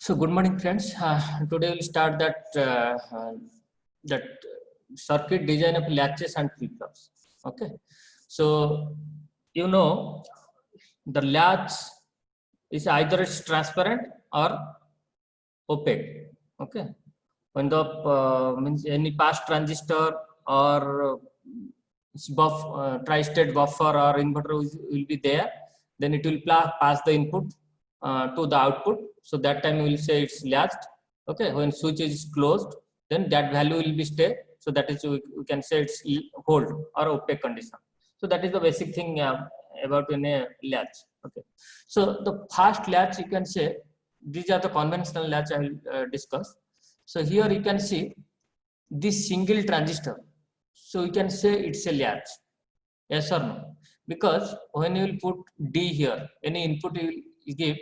So good morning, friends. Today we'll start that circuit design of latches and flip-flops. Okay. So you know the latch is either it's transparent or opaque. Okay. When the means any pass transistor or tri-state buffer or inverter will be there, then it will pass the input to the output. So that time we will say it's latched. Okay, when switch is closed, then that value will be stay. So that is we can say it's hold or opaque condition. So that is the basic thing about in a latch. Okay, so the fast latch you can say these are the conventional latch I will discuss. So here you can see this single transistor. So you can say it's a latch. Yes or no? Because when you will put D here, any input you will give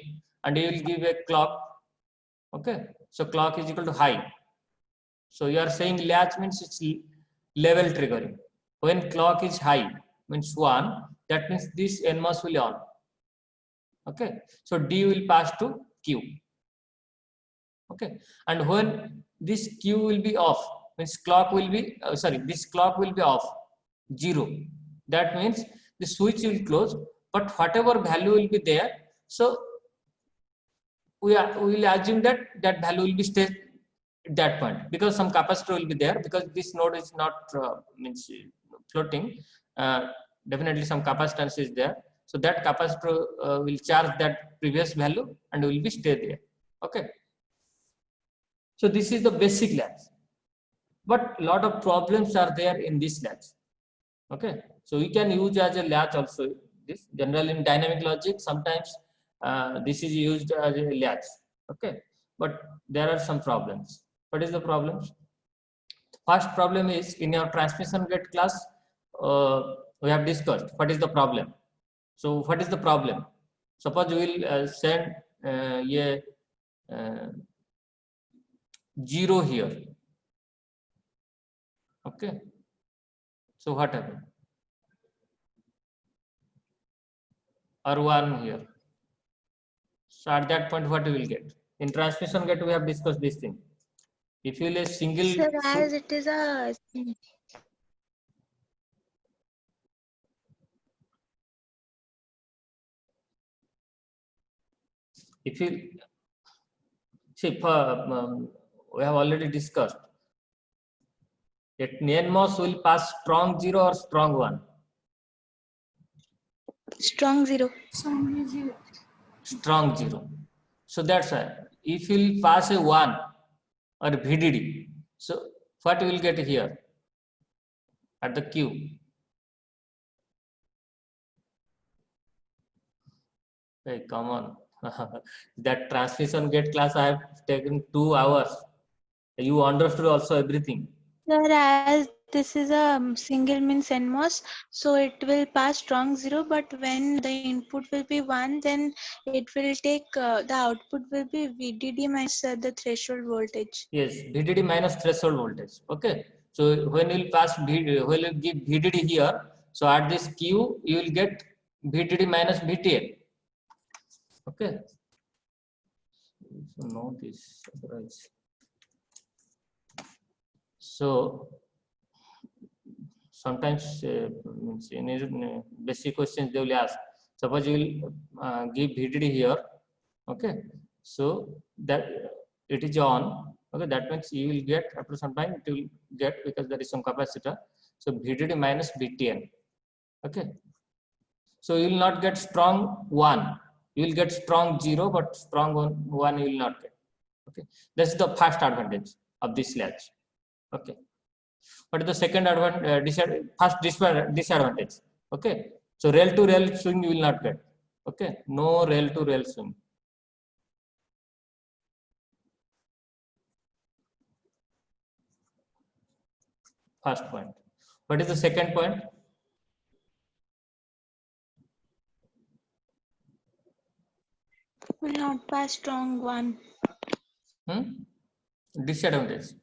and you will give a clock. Okay. So clock is equal to high. So you are saying latch means it's level triggering. When clock is high, means 1, that means this NMOS will on. Okay. So D will pass to Q. Okay. And when this Q will be off, means clock will be, this clock will be off, 0. That means the switch will close, but whatever value will be there, so we will assume that that value will be stay at that point because some capacitor will be there because this node is not means floating. Definitely some capacitance is there. So that capacitor will charge that previous value and will be stay there. Okay. So this is the basic latch, but lot of problems are there in this latch. Okay, so we can use as a latch also. This general in dynamic logic sometimes this is used as a latch. Okay, but there are some problems. What is the problems? First problem is in your transmission gate class we have discussed what is the problem. So what is the problem? Suppose we will send a 0 here. Okay, so what happened? Or 1 here. So at that point, what we will get? In transmission gate, we have discussed this thing. If you will a single, sir, as it is a if you see, we have already discussed. That NMOS will pass strong 0 or strong 1. strong 0. Strong 0. So that's why if you will pass a 1 or VDD, so what you will get here at the Q? Hey, come on. That transmission gate class I have taken 2 hours. You understood also everything. Sir, as this is a single means NMOS, so it will pass strong 0, but when the input will be 1, then it will take the output will be VDD minus the threshold voltage. Yes, VDD minus threshold voltage. Okay. So when you pass when you give VDD here, so at this Q you will get VDD minus VTL. Okay. So know this. So sometimes in basic questions they will ask. Suppose you will give VDD here. Okay. So that it is on. Okay, that means you will get after some time it will get because there is some capacitor. So VDD minus VTN. Okay. So you will not get strong 1. You will get strong 0, but strong 1 you will not get. Okay. That's the first advantage of this latch. Okay. What is the second advantage? First disadvantage. Okay. So rail to rail swing you will not get. Okay. No rail to rail swing. First point. What is the second point? Will not pass strong 1. Disadvantage.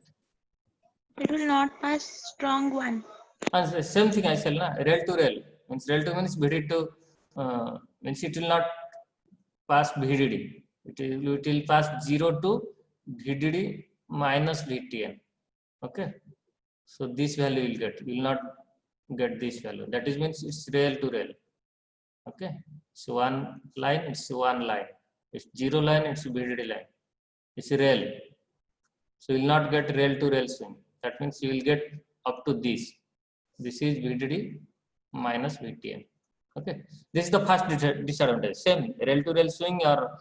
It will not pass strong 1. And same thing I said, na? Rail to rail. Means rail to means VDD to means it will not pass VDD. it will pass 0 to VDD minus VTN. Okay, so this value will get, will not get this value. That is means it's rail to rail. Okay, so one line, it's one line. It's 0 line, it's VDD line. It's rail. So you will not get rail to rail swing. That means you will get up to this. This is VDD minus VTN. Okay, this is the first disadvantage. Same rail to rail swing, or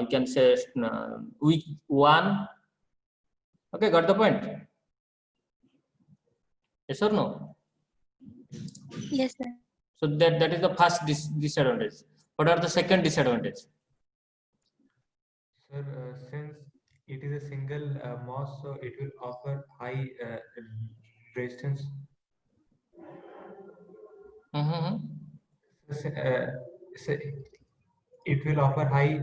you can say weak one. Okay, got the point? Yes or no? Yes, sir. So that is the first disadvantage. What are the second disadvantage? Sir, since it is a single MOS, so it will offer high resistance. So it will offer high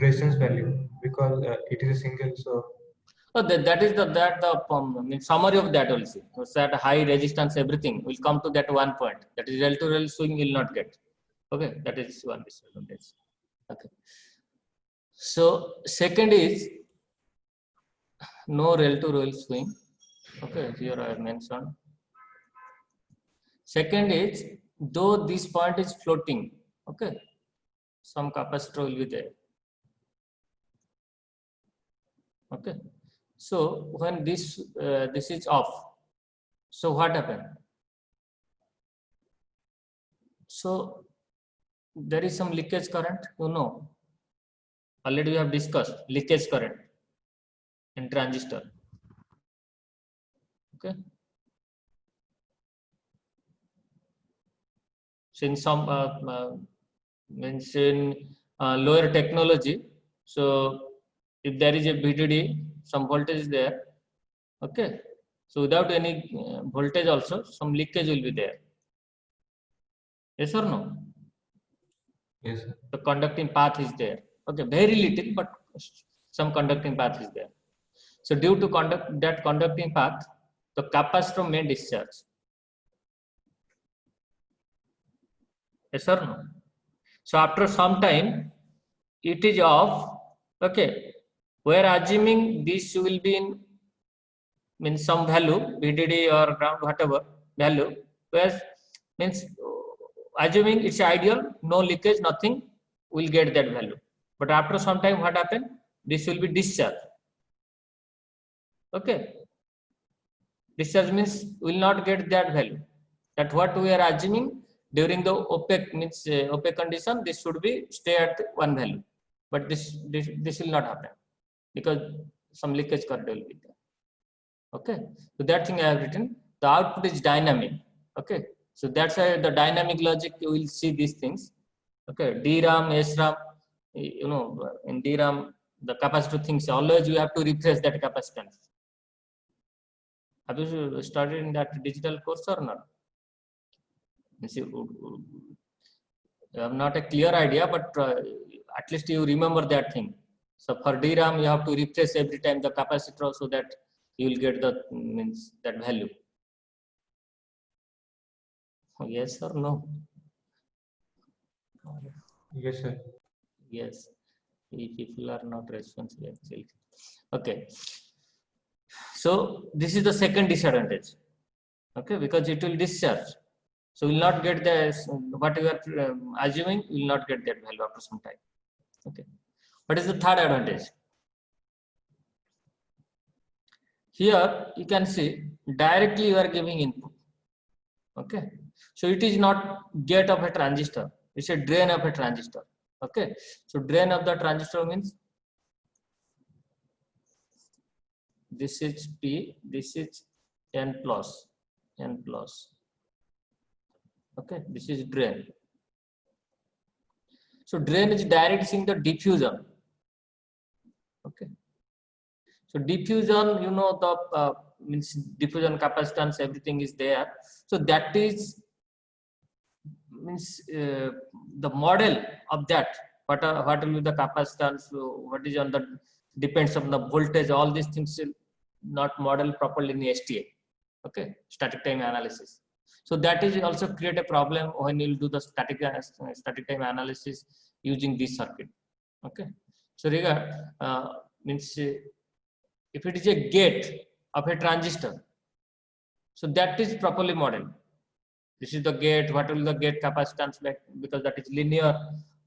resistance value because it is a single. So that is the summary of that also. So that high resistance, everything will come to that one point. That is rail to rail swing will not get. Okay, that is one disadvantage. Okay. So second is no rail to rail swing. Okay, here I have mentioned. Second is, though this point is floating, okay, some capacitor will be there. Okay, so when this is off, so what happened? So there is some leakage current, you know. Already we have discussed leakage current in transistor. Okay. So in some means in lower technology, so if there is a VDD, some voltage is there. Okay. So without any voltage also, some leakage will be there. Yes or no? yes, sir. The conducting path is there. Okay, very little, but some conducting path is there. So due to that conducting path, the capacitor may discharge. Yes or no? So after some time, it is off. Okay, we are assuming this will be in means some value, VDD or ground, whatever value, whereas means assuming it's ideal, no leakage, nothing, will get that value. But after some time, what happened? This will be discharged. Okay. Discharge means will not get that value. That what we are assuming during the opaque means opaque condition, this should be stay at one value. But this will not happen because some leakage current will be there. Okay. So that thing I have written. The output is dynamic. Okay. So that's why the dynamic logic you will see these things. Okay. DRAM, SRAM, you know, in DRAM, the capacitor things always you have to refresh that capacitance. Have you studied in that digital course or not? You have not a clear idea, but at least you remember that thing. So for DRAM, you have to refresh every time the capacitor so that you will get the means that value. Yes or no? Yes, sir. Yes. If people are not responsible, actually. Okay. So this is the second disadvantage. Okay, because it will discharge. So will not get the what you are assuming, will not get that value after some time. Okay. What is the third advantage? Here you can see directly you are giving input. Okay. So it is not gate of a transistor. It's a drain of a transistor. Okay. So drain of the transistor means this is P, this is N plus. Okay, this is drain. So drain is directing the diffusion. Okay. So diffusion, you know, the means diffusion capacitance, everything is there. So that is means the model of that. What will be the capacitance? What is on the depends on the voltage. All these things will not model properly in STA. Okay, static time analysis. So that is also create a problem when you do the static time analysis using this circuit. Okay. So regard means if it is a gate of a transistor, so that is properly modeled. This is the gate. What will the gate capacitance be? Because that is linear,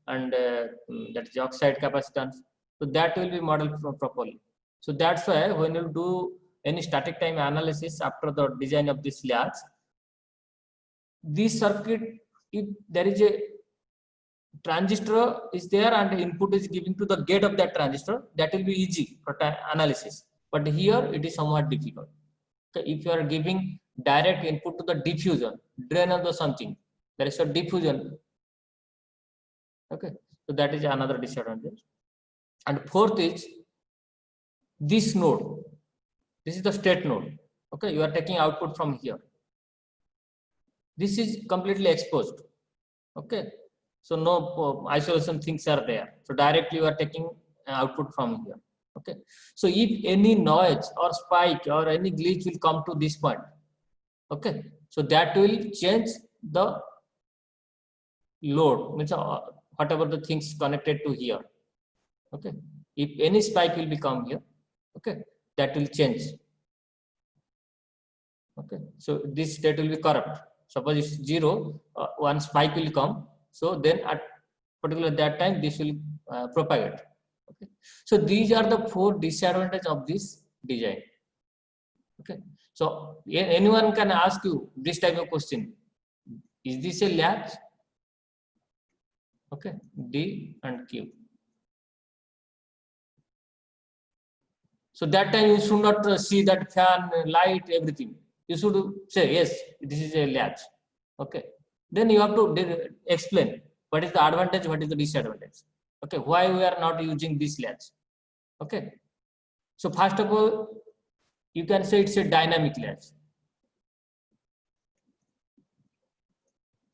and that is oxide capacitance. So that will be modeled properly. So that's why when you do any static time analysis after the design of this latch, this circuit, if there is a transistor is there and input is given to the gate of that transistor, that will be easy for analysis. But here it is somewhat difficult. Okay, if you are giving direct input to the diffusion, drain of the something, there is a diffusion. Okay, so that is another disadvantage. And fourth is this node. This is the state node. Okay, you are taking output from here. This is completely exposed. Okay, so no isolation things are there. So directly you are taking output from here. Okay, so if any noise or spike or any glitch will come to this point, okay, so that will change the load, means whatever the things connected to here. Okay, if any spike will become here, okay, that will change. Okay, so this state will be corrupt. Suppose it's 0, one spike will come. So then at particular that time this will propagate. Okay, so these are the 4 disadvantages of this design. Okay, so anyone can ask you this type of question: is this a latch? Okay, D and Q. So that time you should not see that fan, light, everything. You should say yes, this is a latch. Okay, then you have to explain what is the advantage, what is the disadvantage. Okay, why we are not using this latch. Okay, so first of all, you can say it's a dynamic latch.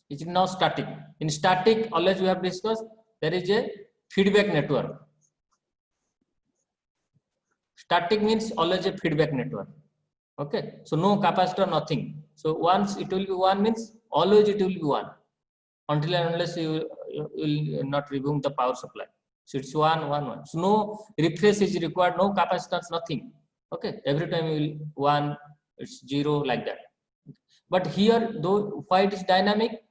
It is not static. In static, always we have discussed, there is a feedback network. Static means always a feedback network. Okay, so no capacitor, nothing. So once it will be 1 means always it will be 1 until and unless you will not remove the power supply. So it's 1, 1, 1. So no refresh is required, no capacitance, nothing. Okay, every time you will 1, it's 0 like that. But here, though, why it is dynamic?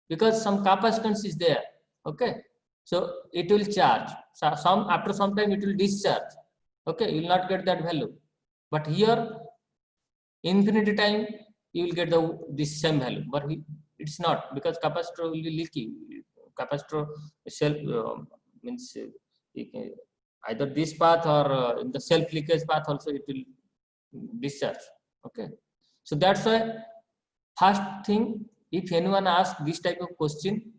Because some capacitance is there. Okay, so it will charge. So after some time it will discharge. Okay, you will not get that value. But here, infinity time, you will get this same value. But it's not, because capacitor will be leaky. Capacitor self means either this path or in the self leakage path also it will discharge. Okay, so that's why first thing, if anyone asks this type of question,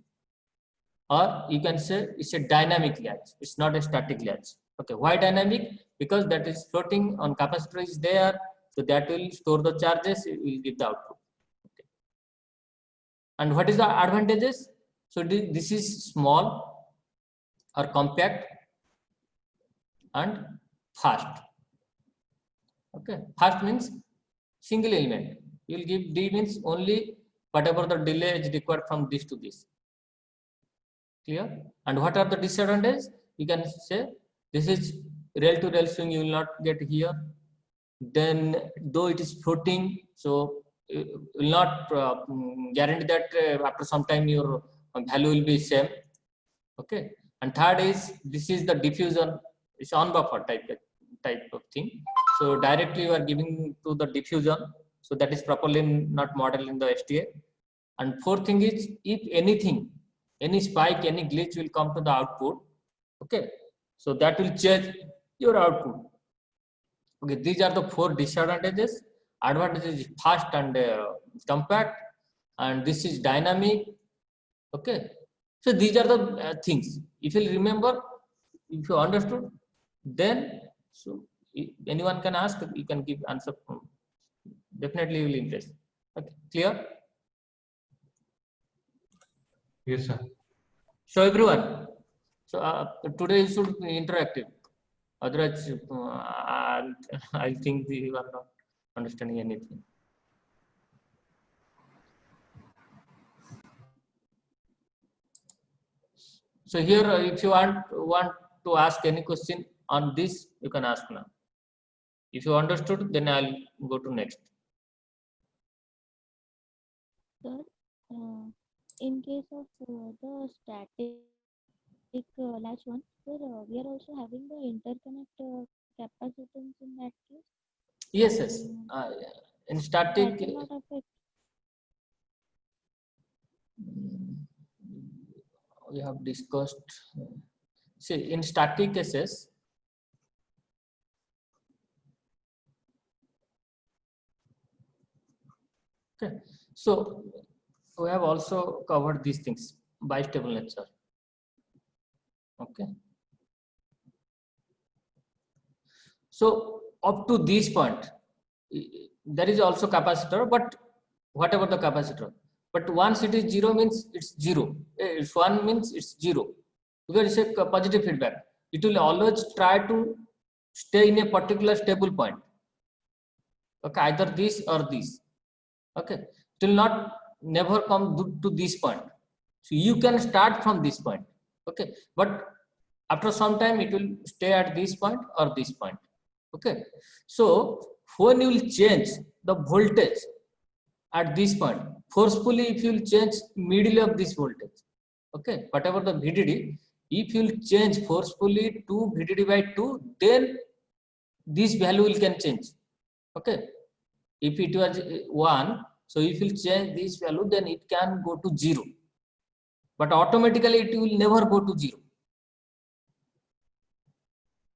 or you can say it's a dynamic latch, it's not a static latch. Okay, why dynamic? Because that is floating on capacitor is there, so that will store the charges, it will give the output. Okay. And what is the advantages? So this is small or compact and fast. Okay, fast means single element. You will give D means only whatever the delay is required from this to this. Clear? And what are the disadvantages? You can say this is rail to rail swing, you will not get here. Then though it is floating, so it will not guarantee that after some time your value will be same. Okay. And third is, this is the diffusion, it's on buffer type of thing. So directly you are giving to the diffusion, so that is properly not modeled in the STA. And fourth thing is, if anything, any spike, any glitch will come to the output. Okay, so that will change your output. Okay, these are the 4 disadvantages. Advantages is fast and compact, and this is dynamic. Okay, so these are the things. If you remember, if you understood, then so anyone can ask, you can give answer. Definitely you will impress. Okay, clear? Yes, sir. So everyone, so today should be interactive. Otherwise, I think you are not understanding anything. So here, if you want to ask any question on this, you can ask now. If you understood, then I'll go to next. Sir, in case of the static latch one, sir, we are also having the interconnect capacitance in that case. Yes, yes. In static, That will not affect. we have discussed. See, in static cases, okay. So we have also covered these things by stable nature. Okay. So up to this point, there is also capacitor, but whatever the capacitor. But once it is 0 means it's 0. If 1 means it's 0. Because it's a positive feedback. It will always try to stay in a particular stable point. Okay, either this or this. Okay, it will not never come to this point. So you can start from this point. Okay, but after some time it will stay at this point or this point. Okay, so when you will change the voltage at this point, forcefully if you will change middle of this voltage, okay, whatever the VDD, if you will change forcefully to VDD by 2, then this value will can change. Okay, if it was 1, so if you change this value, then it can go to 0, but automatically it will never go to 0.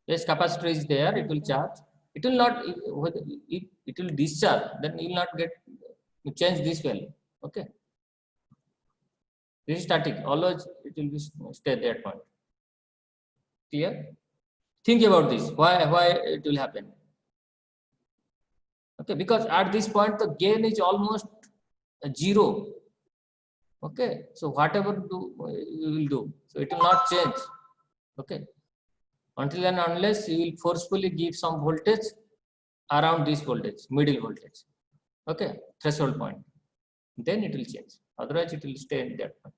Yes, capacitor is there, it will charge. It will not, if it will discharge, then you will not get to change this value. Okay. This is static, always it will be stay at that point. Clear? Think about this. Why it will happen? Okay, because at this point the gain is almost 0. Okay, so whatever you will do, so it will not change. Okay, until and unless you will forcefully give some voltage around this voltage, middle voltage. Okay, threshold point, then it will change. Otherwise, it will stay in that point.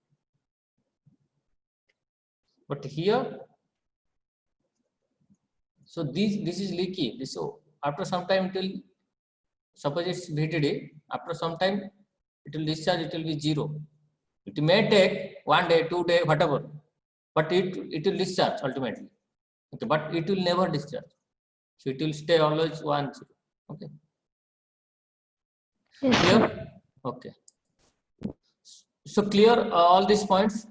But here, so this is leaky. So after some time, it will, suppose it's VDD. After some time, it will discharge. It will be 0. It may take 1 day, 2 days, whatever, but it will discharge ultimately. Okay, but it will never discharge. So it will stay always 1, 0. Okay. Yes, Clear? Okay. So clear all these points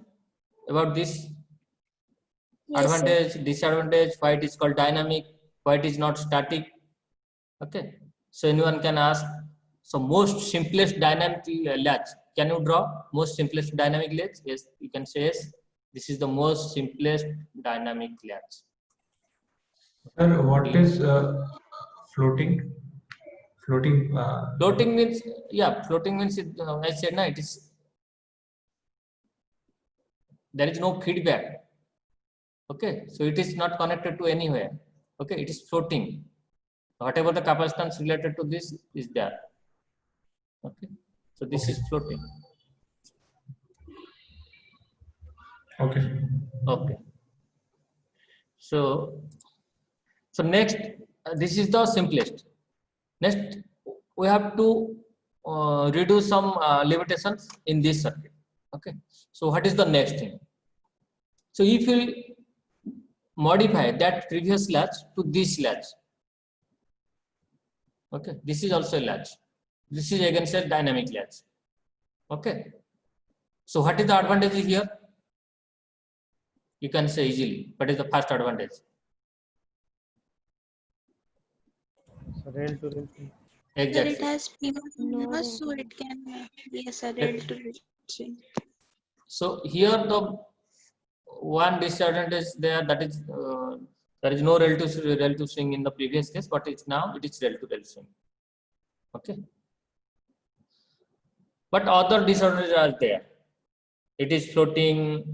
about this Yes, sir. advantage, disadvantage, why it is called dynamic, why it is not static. Okay. So anyone can ask. So most simplest dynamic latch. Can you draw most simplest dynamic latch? Yes, you can say yes. This is the most simplest dynamic latch. Sir, what is floating? Floating. Floating means, yeah, floating means it, I said no, it is, there is no feedback. Okay, so it is not connected to anywhere. Okay, it is floating. Whatever the capacitance related to this is there. Okay, so this is floating. Okay. Okay. So next, this is the simplest. Next, we have to redo some limitations in this circuit. Okay. So what is the next thing? So if you modify that previous latch to this latch. Okay. This is also a latch. This is again a dynamic latch. Okay. So what is the advantage here? You can say easily. What is the first advantage? Rail to rail sync. Sir, Exactly. it has PMOS, No, PMOS, so it can be a rail to rail sync. So here the one disadvantage there, that is there is no rail to swing in the previous case, but it's now it is rail to rail swing. Okay. But other disadvantages are there. It is floating.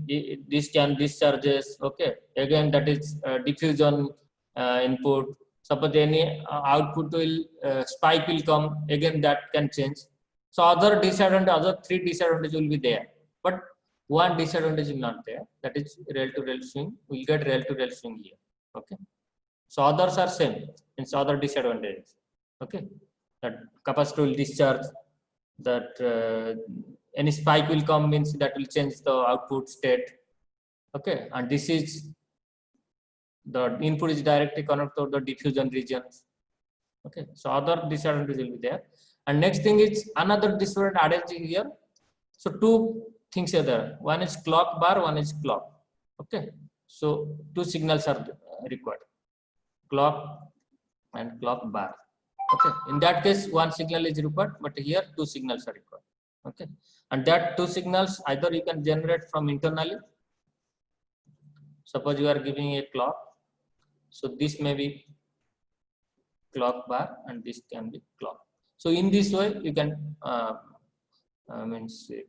This can discharges. Okay. Again, that is diffusion input. Suppose any output will spike will come. Again, that can change. So other disadvantage, other 3 disadvantages will be there. But one disadvantage is not there. That is rail to rail swing. We'll get rail to rail swing here. Okay. So others are same. It's other disadvantages. Okay. That capacitor will discharge. That any spike will come means that will change the output state. Okay. And this is the input is directly connected to the diffusion regions. Okay. So other disadvantages will be there. And next thing is another disadvantage here. So two things are there. One is clock bar, one is clock. Okay. So two signals are required. Clock and clock bar. Okay. In that case, one signal is required, but here two signals are required. Okay. And that two signals either you can generate from internally. Suppose you are giving a clock. So this may be clock bar and this can be clock. So in this way, you can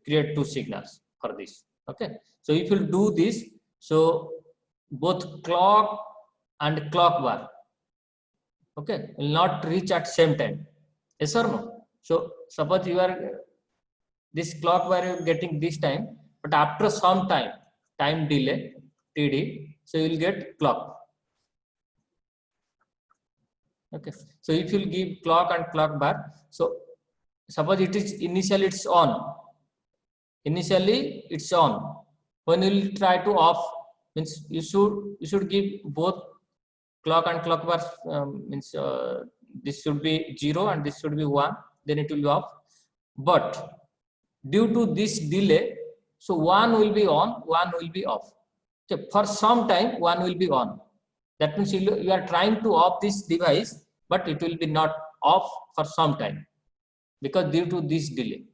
create two signals for this. Okay. So if you do this, so both clock and clock bar, okay, will not reach at same time. Yes or no? So suppose you are this clock bar you are getting this time, but after some time delay, TD, so you will get clock. Okay. So if you give clock and clock bar, so suppose it is initially it's on. Initially it's on. When you will try to off, means you should give both clock and clock bars. This should be 0 and this should be 1. Then it will be off. But due to this delay, so one will be on, one will be off. Okay. For some time, one will be on. That means you are trying to off this device, but it will be not off for some time because due to this delay.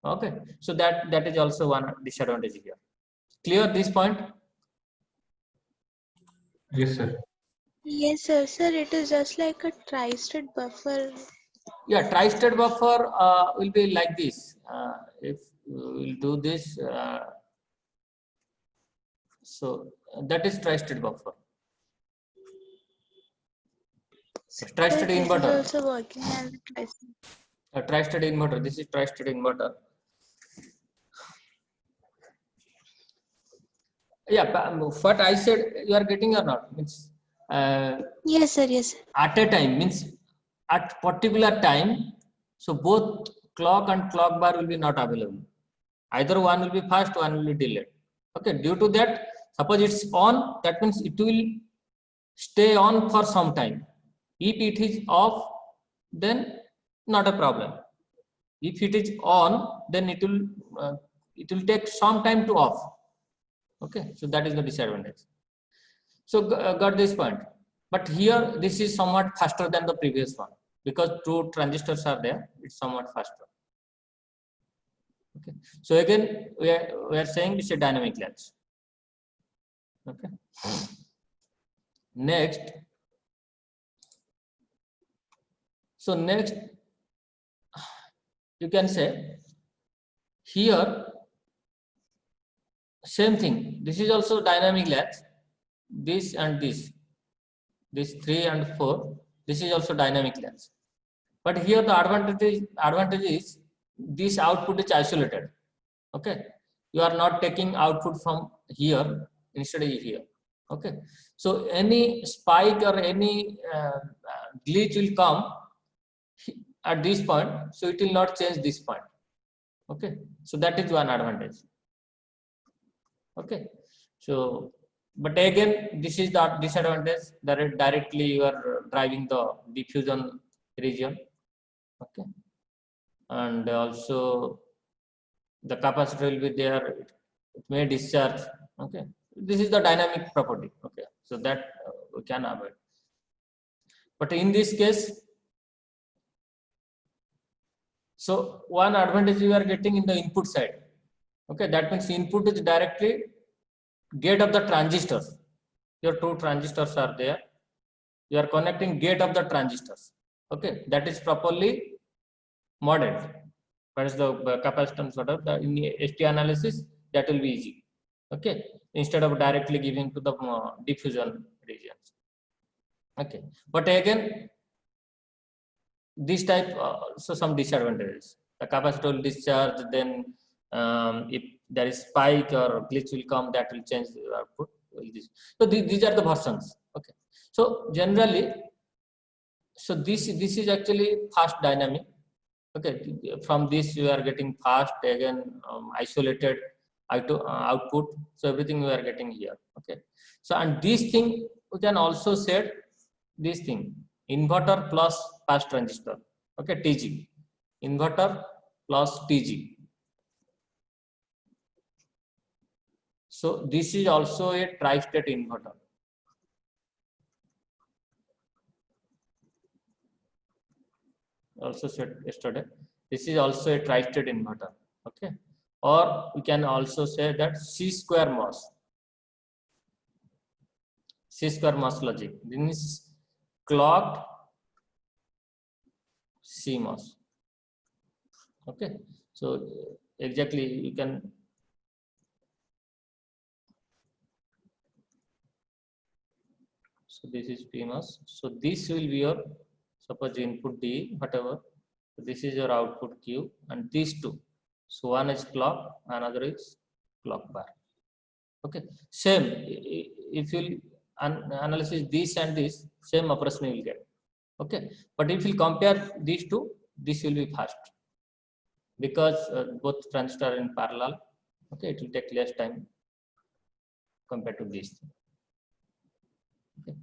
Okay. So that is also one disadvantage here. Clear this point? Yes, sir. Yes, sir. Sir, it is just like a tri-state buffer. Yeah, tri-state buffer will be like this. If we will do this, so that is tri-state buffer. Tri-state This is inverter. also working as a tri-state. A tri-state inverter. This is tri-state inverter. Yeah, what I said you are getting or not? Means Yes, sir. Yes, sir. at a time means at particular time. So both clock and clock bar will be not available. Either one will be fast, one will be delayed. Okay. Due to that, suppose it's on, that means it will stay on for some time. If it is off, then not a problem. If it is on, then it will take some time to off. Okay, so that is the disadvantage. So got this point. But here this is somewhat faster than the previous one because two transistors are there. It's somewhat faster. Okay. So again, we are saying it's a dynamic latch. Okay. Next. So next, you can say here same thing. This is also dynamic latch. This and this 3 and 4. This is also dynamic latch. But here the advantage is this output is isolated. Okay, you are not taking output from here instead of here. Okay, so any spike or any glitch will come at this point, so it will not change this point. Okay, so that is one advantage. Okay, so but again this is the disadvantage that directly you are driving the diffusion region. Okay, and also the capacitor will be there, it may discharge. Okay, this is the dynamic property. Okay, so that we can avoid. But in this case, so one advantage you are getting in the input side. Okay, that means input is directly gate of the transistors. Your two transistors are there. You are connecting gate of the transistors. Okay, that is properly modeled. What is the capacitance order? In the ST analysis, that will be easy. Okay, instead of directly giving to the diffusion regions. Okay, but again, this type, so some disadvantages. The capacitor will discharge, then if there is spike or glitch will come, that will change the output. So these are the versions. Okay. So generally, so this is actually fast dynamic. Okay. From this you are getting fast again isolated output. So everything we are getting here. Okay. So and this thing we can also set this thing inverter plus fast transistor. Okay, TG. Inverter plus TG. So this is also a tri-state inverter. Also said yesterday. This is also a tri-state inverter. Okay. Or we can also say that C square MOS. C square MOS logic. This is clocked CMOS. Okay. So exactly you can. So this is PMOS. So this will be your, suppose input D, whatever. So this is your output Q, and these two. So one is clock, another is clock bar. Okay. Same. If you analysis this and this, same operation you will get. Okay. But if you compare these two, this will be fast because both transistors are in parallel. Okay. It will take less time compared to this. Okay.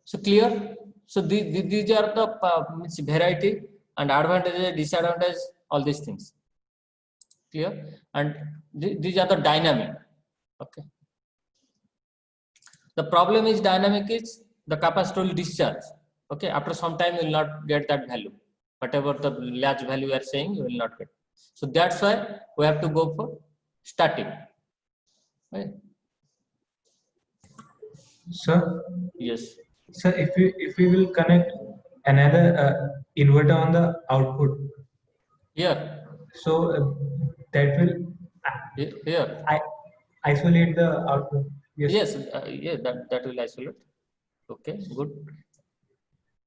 So clear. So these are the variety and advantages, disadvantages, all these things. Clear. And these are the dynamic. Okay. The problem is dynamic is the capacitor will discharge. Okay. After some time, you will not get that value. Whatever the latch value you are saying, you will not get. So that's why we have to go for static. Right. Sir, Yes. sir, if we will connect another inverter on the output, Here. so that will Here. isolate the output. Yes. Yeah. That will isolate. Okay. Good.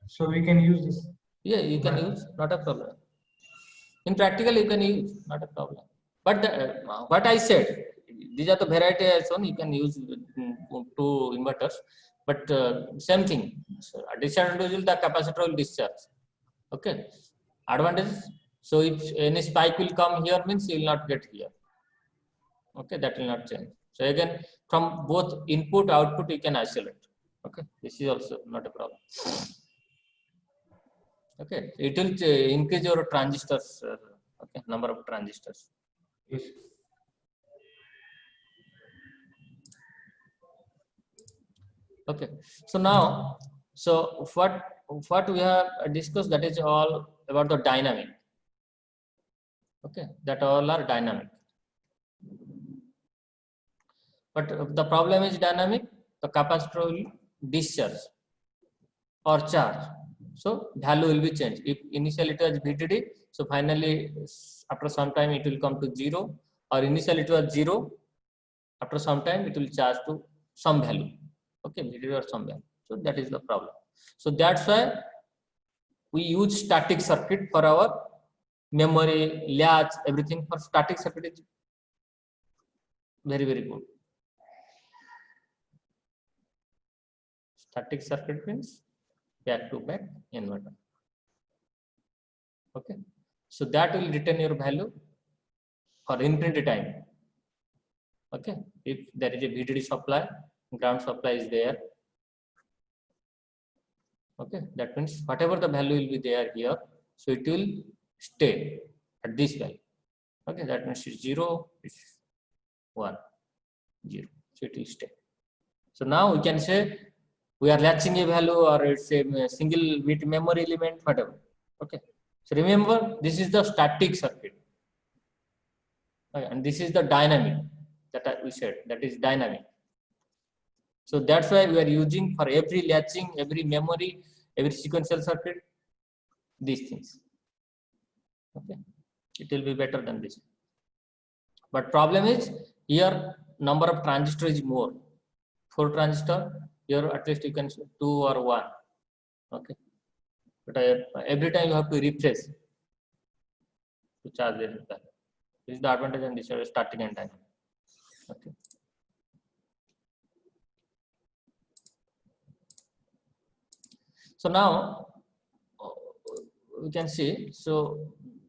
So we can use this. Yeah, you can use, not a problem. In practical, you can use, not a problem. But what I said, these are the variety as one, you can use two inverters. But same thing. So disadvantage will the capacitor will discharge. Okay. Advantage. So if any spike will come here, means you will not get here. Okay, that will not change. So again, from both input output, you can isolate. Okay, this is also not a problem. Okay, it will increase your transistors. Okay, number of transistors. Yes. Okay, so now, so what we have discussed, that is all about the dynamic. Okay, that all are dynamic. But the problem is dynamic. The capacitor will discharge or charge. So value will be changed. If initially it was VDD, so finally after some time it will come to 0, or initially it was 0, after some time it will charge to some value. Okay, VDD or some value. So that is the problem. So that's why we use static circuit for our memory, latch, everything. For static circuit is very, very good. Static circuit means back to back inverter. Okay, so that will retain your value for infinity time. Okay, if there is a VDD supply, ground supply is there. Okay, that means whatever the value will be there here, so it will stay at this value. Okay, that means it's 0, it's 1, 0. So it will stay. So now we can say we are latching a value, or it's a single bit memory element, whatever. Okay. So remember, this is the static circuit. Okay. And this is the dynamic that we said, that is dynamic. So that's why we are using for every latching, every memory, every sequential circuit, these things. Okay. It will be better than this. But problem is here number of transistors is more. 4 transistor, here at least you can 2 or 1. Okay. But every time you have to refresh to charge it. This is the advantage and disadvantage of static and dynamic. Okay. So now we can see. So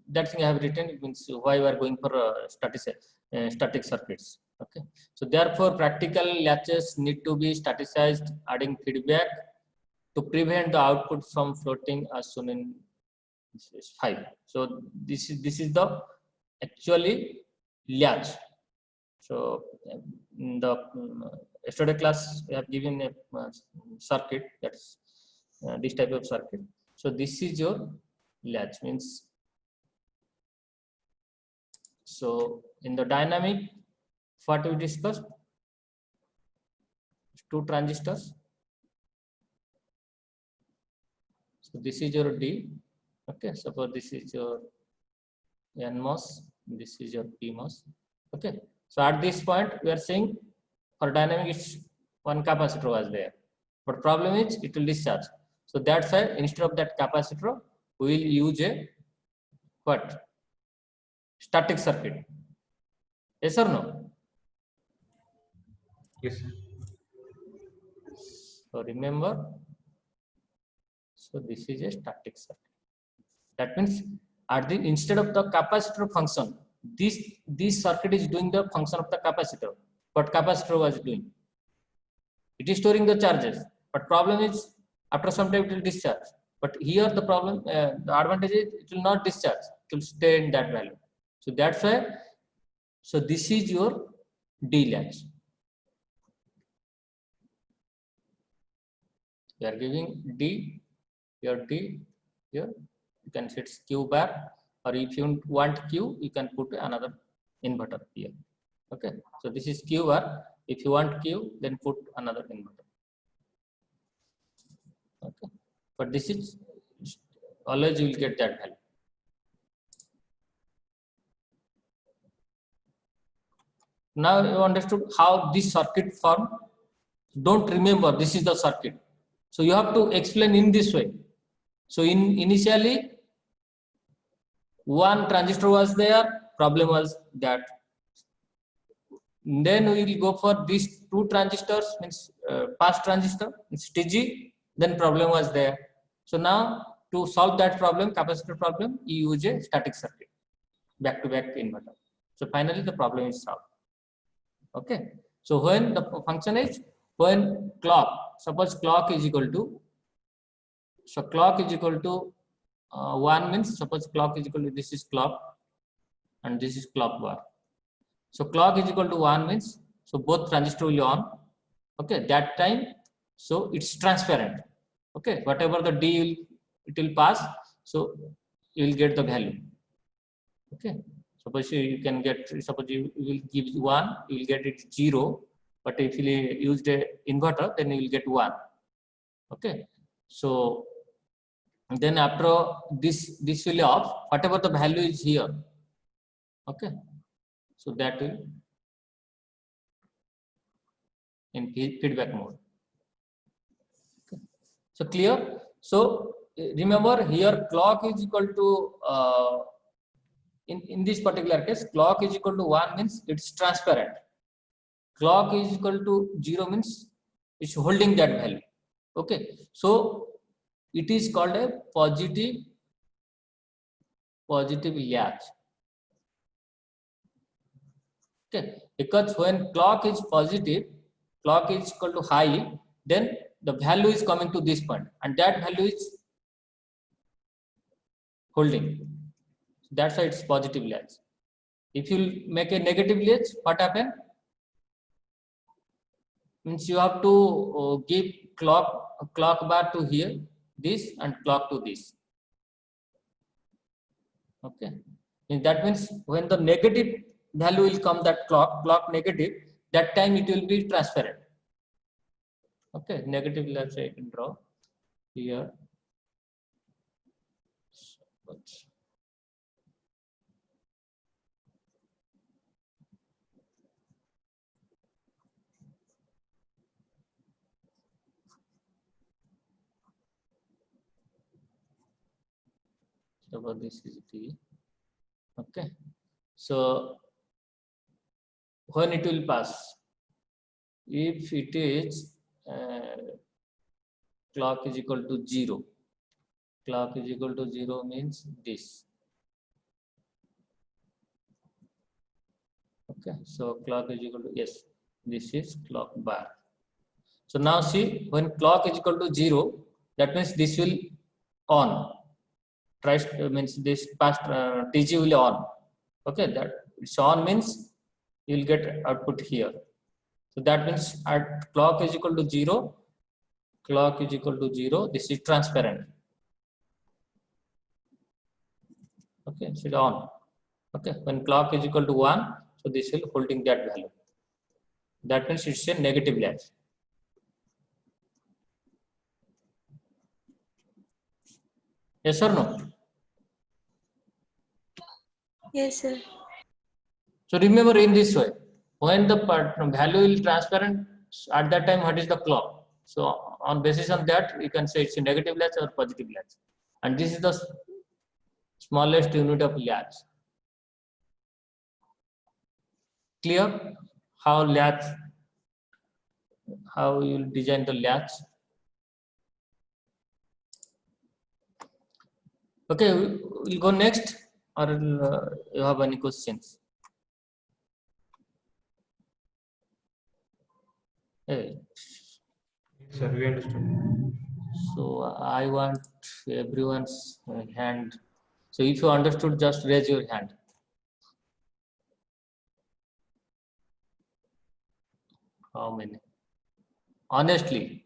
that thing I have written, it means why we are going for static circuits. Okay. So therefore, practical latches need to be staticized, adding feedback to prevent the output from floating as shown in 5. So this is the actually latch. So in the yesterday class we have given a circuit, that's this type of circuit. So this is your latch, means so in the dynamic what we discussed, 2 transistors. So this is your D. Okay, suppose this is your NMOS, this is your PMOS. Okay, so at this point we are saying for dynamic it's one capacitor was there, but problem is it will discharge. So that's why instead of that capacitor we will use a what? Static circuit. Yes or no? Yes, sir. So remember, so this is a static circuit. That means at the instead of the capacitor function, this circuit is doing the function of the capacitor. What capacitor was doing? It is storing the charges, but problem is after some time it will discharge. But here the problem, the advantage is it will not discharge; it will stay in that value. So that's why. So this is your D latch. You are giving D, your D here. You can set Q bar, or if you want Q, you can put another inverter here. Okay, so this is Q bar. If you want Q, then put another inverter. Okay, but this is always you will get that value. Now you understood how this circuit formed. Don't remember this is the circuit. So you have to explain in this way. So initially one transistor was there, problem was that. Then we will go for these 2 transistors, means pass transistor, means TG, then problem was there. So now to solve that problem, capacitor problem, you use a static circuit, back to back inverter. So finally the problem is solved. Okay. So when the function is, when clock, suppose clock is equal to, so clock is equal to 1 means suppose clock is equal to, this is clock and this is clock bar. So clock is equal to 1 means, so both transistor will on. Okay, that time, so it's transparent. Okay, whatever the D will, it will pass, so you will get the value. Okay, suppose you can get, suppose you will give 1, you will get it 0, but if you use the inverter, then you will get 1. Okay, so then after this will off, whatever the value is here. Okay, so that will in feedback mode. Okay. So clear. So remember here clock is equal to in this particular case clock is equal to 1 means it's transparent. Clock is equal to 0 means it's holding that value. Okay, so it is called a positive latch. Okay, because when clock is positive, clock is equal to high, then the value is coming to this point, and that value is holding. That's why it's positive latch. If you make a negative latch, what happen? Means you have to give clock bar to here, this, and clock to this. Okay, and that means when the negative value will come, that clock negative, that time it will be transparent. Okay, negative, let's say I can draw here. So this is T. Okay, So when it will pass, if it is clock is equal to 0, clock is equal to 0 means this. Okay, so clock is equal to, yes, this is clock bar. So now see, when clock is equal to 0, that means this will on. Tries means this past TG will on. Okay, that it's on means you will get output here. So that means at clock is equal to 0, clock is equal to 0. This is transparent. Okay, so it's on. Okay, when clock is equal to 1, so this will holding that value. That means it's a negative latch. Yes or no? Yes, sir. So remember in this way, when the value will transparent, at that time what is the clock? So on basis on that, you can say it's a negative latch or positive latch. And this is the smallest unit of latch. Clear? How latch, how you will design the latch. Okay, we'll go next, or you have any questions? Hey. Sir, we understood. So I want everyone's hand. So if you understood, just raise your hand. How many? Honestly,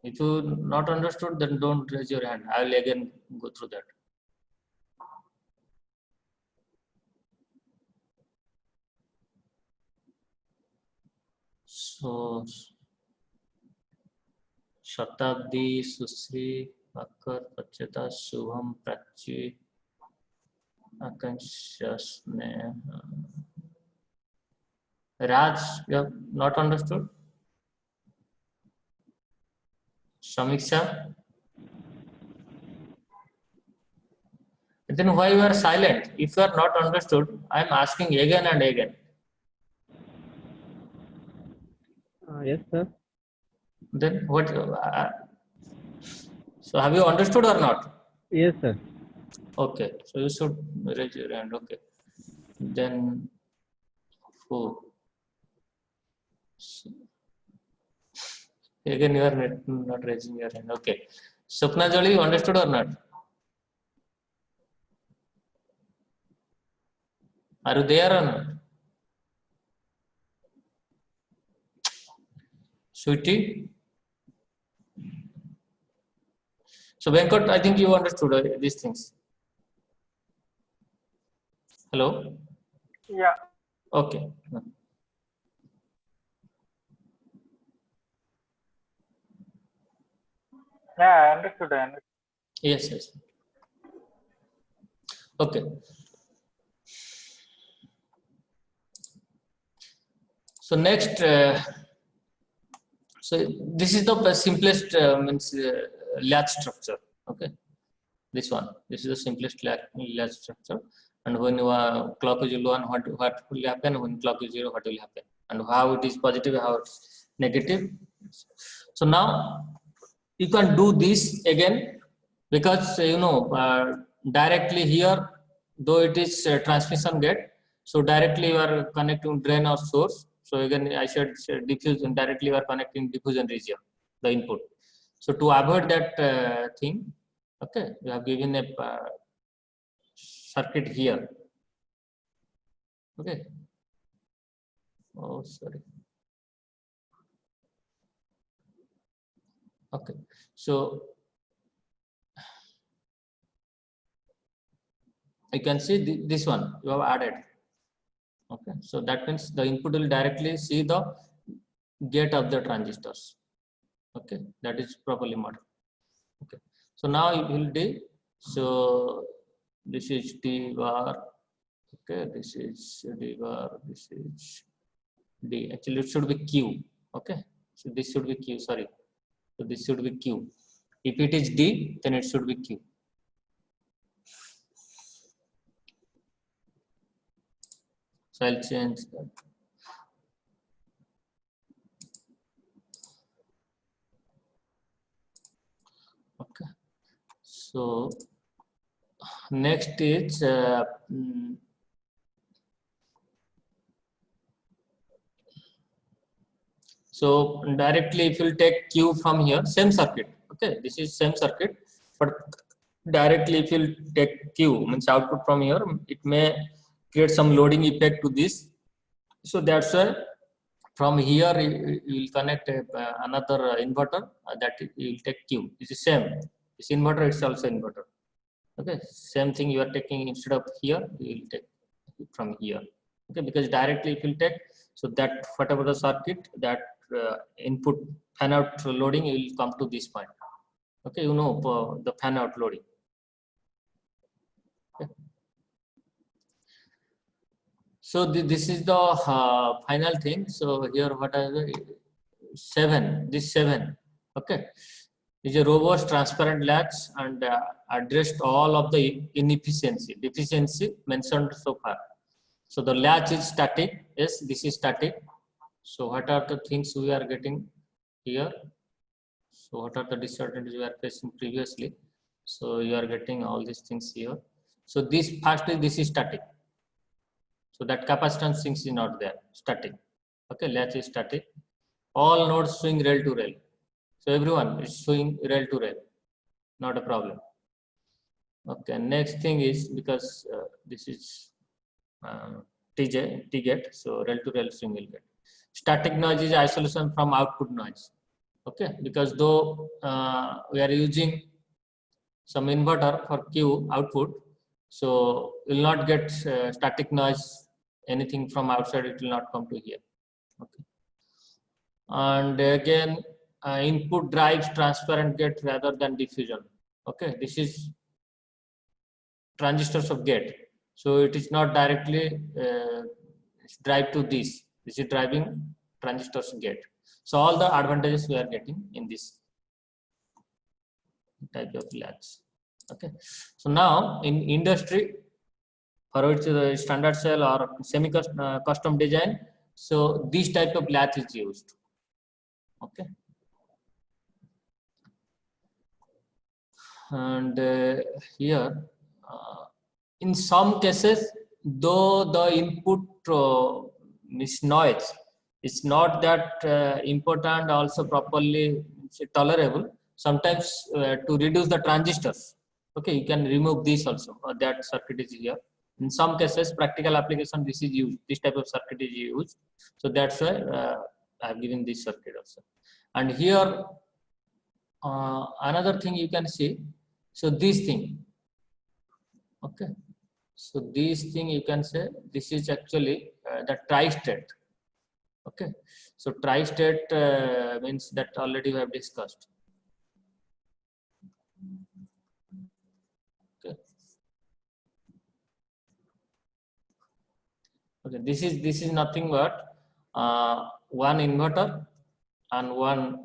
if you not understood, then don't raise your hand. I will again go through that. So Shatabdi, Susri, Makar, Pacheta, Shubham, Prachi, Akanshas, Raj, you have not understood? Samiksha? Then why you are silent? If you are not understood, I am asking again and again. Yes, sir. Then what? So have you understood or not? Yes, sir. Okay. So you should raise your hand. Okay. Then who? So, again, you are not raising your hand. Okay. Swapna Jolly, you understood or not? Are you there or not? Sweetie? So Venkat, I think you understood these things. Hello? Yeah. Okay. Yeah, I understood. Yes, yes. Okay. So next, so this is the simplest latch structure. Okay, this one. This is the simplest latch structure. And when you clock is 1, what will happen? When clock is 0, what will happen? And how it is positive, how it's negative. So now you can do this again, because directly here, though it is transmission gate, so directly you are connecting drain or source. So again, I said diffusion, directly you are connecting diffusion region, the input. So to avoid that thing, okay, we have given a circuit here. Okay. Oh, sorry. Okay. So you can see this one you have added. Okay. So that means the input will directly see the gate of the transistors. Okay. That is properly modeled. Okay. So now you will do. So this is D bar. Okay. This is D bar. This is D. Actually, it should be Q. Okay. So this should be Q. Sorry. So this should be Q. If it is D, then it should be Q. So I'll change that. Okay. So next is so directly if you take Q from here, same circuit. Okay, this is same circuit, but directly if you take Q means output from here, it may create some loading effect to this. So that's why from here you will connect another inverter that you will take Q. This is same. This inverter is also inverter. Okay, same thing you are taking instead of here, you will take from here. Okay, because directly if you take, so that whatever the circuit that input fan out loading, you will come to this point. Okay, you know the fan out loading. Okay. So this is the final thing. So here what are the 7? This 7. Okay, is a robust transparent latch and addressed all of the deficiency mentioned so far. So the latch is static. Yes, this is static. So what are the things we are getting here? So what are the disadvantages we are facing previously? So you are getting all these things here. So this firstly, this is static. So that capacitance things is not there, static. Okay, latch is static. All nodes swing rail to rail. So everyone is swing rail to rail, not a problem. Okay, next thing is because this is T-gate, so rail to rail swing will get. Static noise is isolation from output noise. Okay, because though we are using some inverter for Q output, so will not get static noise, anything from outside, it will not come to here. Okay, and again input drives transparent gate rather than diffusion. Okay, this is transistors of gate, so it is not directly drive to this. This is driving transistors gate. So all the advantages we are getting in this type of latch. Okay, so now in industry, for which the standard cell or semi custom design, so this type of latch is used. Okay, and here in some cases, though the input is noise, it's not that important, also properly tolerable. Sometimes to reduce the transistors, okay, you can remove this also. That circuit is here. In some cases, practical application, this is used. This type of circuit is used. So that's why I have given this circuit also. And here, another thing you can see. So this thing, okay. So this thing you can say this is actually the tri-state. Okay. So tri-state means that already we have discussed. Okay. Okay. This is nothing but one inverter and one